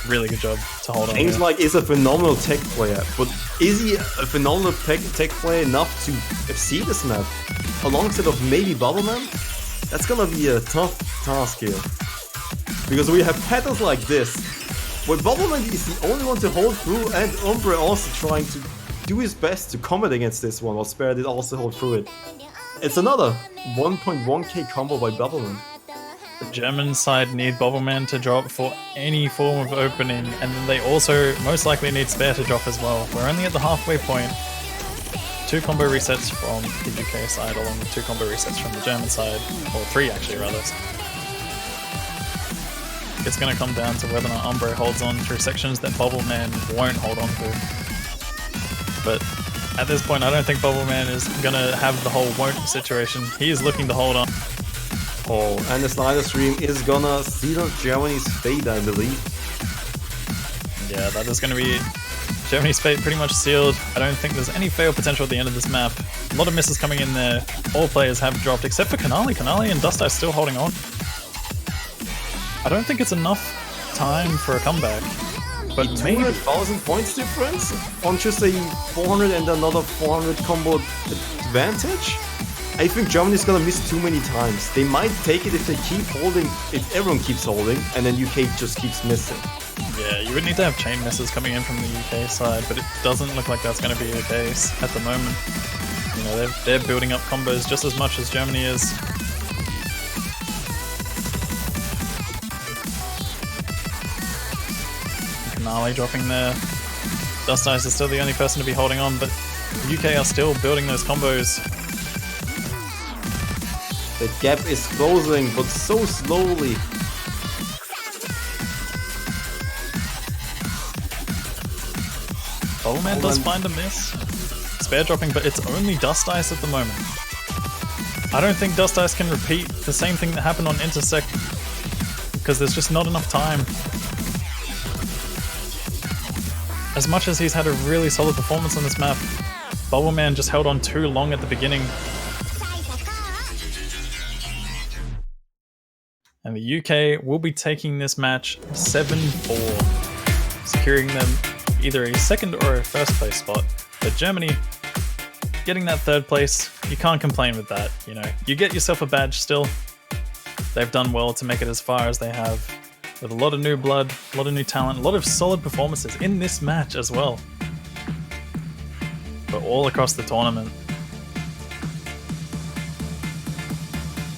really good job to hold on. James like is a phenomenal tech player, but is he a phenomenal tech player enough to see this map alongside of maybe Bubbleman? That's gonna be a tough task here, because we have patterns like this where Bubbleman is the only one to hold through, and Umbre also trying to do his best to combat against this one, while Spare did also hold through it. It's another 1.1k combo by Bubbleman. The German side need Bubbleman to drop for any form of opening, and then they also most likely need Spare to drop as well. We're only at the halfway point. 2 combo resets from the UK side along with 2 combo resets from the German side, or 3 actually rather. It's going to come down to whether or not Umbre holds on through sections that Bubbleman won't hold on to. But at this point I don't think Bubbleman is going to have the whole won't situation. He is looking to hold on. Oh, and the slider stream is gonna seal Germany's fate, I believe. Yeah, that is going to be Germany's fate pretty much sealed. I don't think there's any fail potential at the end of this map. A lot of misses coming in there. All players have dropped except for Kanali. Kanali and Dust Ice still holding on. I don't think it's enough time for a comeback. But maybe 200,000 points difference on just a 400 and another 400 combo advantage? I think Germany's gonna miss too many times. They might take it if they keep holding, if everyone keeps holding, and then UK just keeps missing. Yeah, you would need to have chain misses coming in from the UK side, but it doesn't look like that's going to be the case at the moment. You know, they're building up combos just as much as Germany is. Finale dropping there. Dust Ice is still the only person to be holding on, but the UK are still building those combos. The gap is closing, but so slowly. Bubbleman does find a miss. Spare dropping, but it's only Dust Ice at the moment. I don't think Dust Ice can repeat the same thing that happened on Intersect, because there's just not enough time. As much as he's had a really solid performance on this map, Bubbleman just held on too long at the beginning. And the UK will be taking this match 7-4, securing them either a second or a first place spot. But Germany getting that third place, you can't complain with that. You know, you get yourself a badge still. They've done well to make it as far as they have, with a lot of new blood, a lot of new talent, a lot of solid performances in this match as well. But all across the tournament.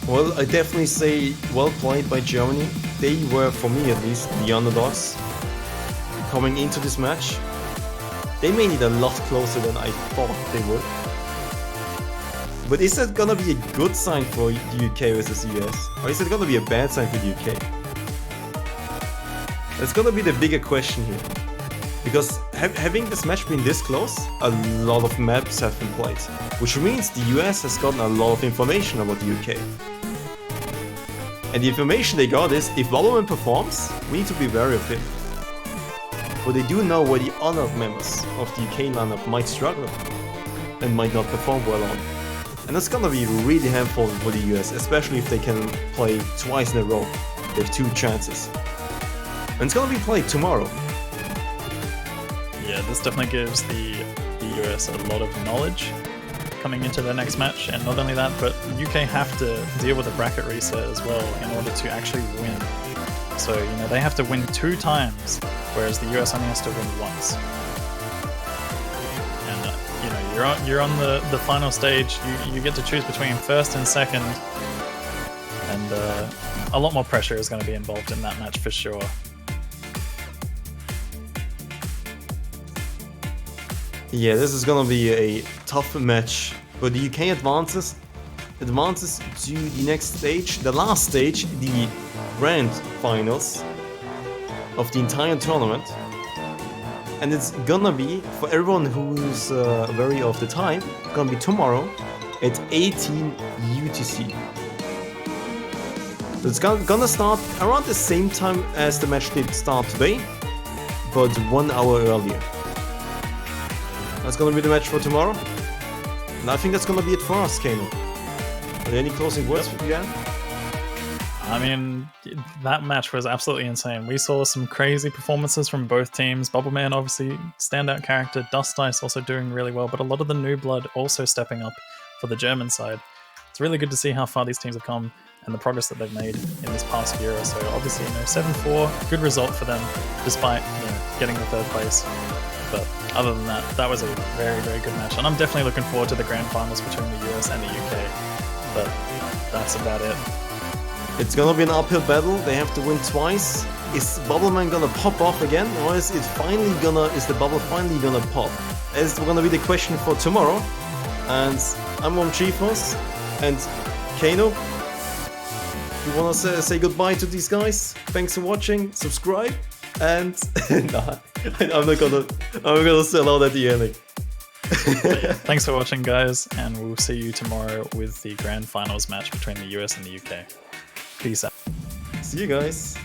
Well, I definitely say well played by Germany. They were, for me at least, the underdogs coming into this match. They made it a lot closer than I thought they would. But is that gonna be a good sign for the UK versus the US? Or is it gonna be a bad sign for the UK? That's gonna be the bigger question here. Because having this match been this close, a lot of maps have been played. Which means the US has gotten a lot of information about the UK. And the information they got is, if Bubbleman performs, we need to be wary of him. But they do know where the other members of the UK lineup might struggle and might not perform well on. And that's gonna be really harmful for the US, especially if they can play twice in a row. They have 2 chances. And it's gonna be played tomorrow. Yeah, this definitely gives the US a lot of knowledge coming into their next match, and not only that, but UK have to deal with a bracket reset as well in order to actually win. So, you know, they have to win 2 times, whereas the US only has to win once. And, you know, you're on the final stage, you get to choose between first and second, and a lot more pressure is going to be involved in that match for sure. Yeah, this is gonna be a tough match, but the UK advances to the next stage, the last stage, the grand finals of the entire tournament. And it's gonna be, for everyone who's wary of the time, gonna be tomorrow at 18 UTC. So it's gonna start around the same time as the match did start today, but 1 hour earlier. That's gonna be the match for tomorrow. And I think that's gonna be it for us, Kano. Are there any closing words for you? I mean, that match was absolutely insane. We saw some crazy performances from both teams. Bubbleman, obviously, standout character. Dust Ice also doing really well, but a lot of the new blood also stepping up for the German side. It's really good to see how far these teams have come and the progress that they've made in this past year or so. Obviously, 7-4, good result for them, despite getting the third place. But other than that, that was a very, very good match. And I'm definitely looking forward to the grand finals between the US and the UK. But that's about it. It's gonna be an uphill battle. They have to win twice. Is Bubbleman gonna pop off again? Or is the bubble finally gonna pop? It's gonna be the question for tomorrow. And I'm OMGForce. And Kano, you wanna say goodbye to these guys? Thanks for watching, subscribe, and nah, I'm not gonna sell out at the ending. Thanks for watching, guys, and we'll see you tomorrow with the grand finals match between the US and the UK. Peace out. See you guys.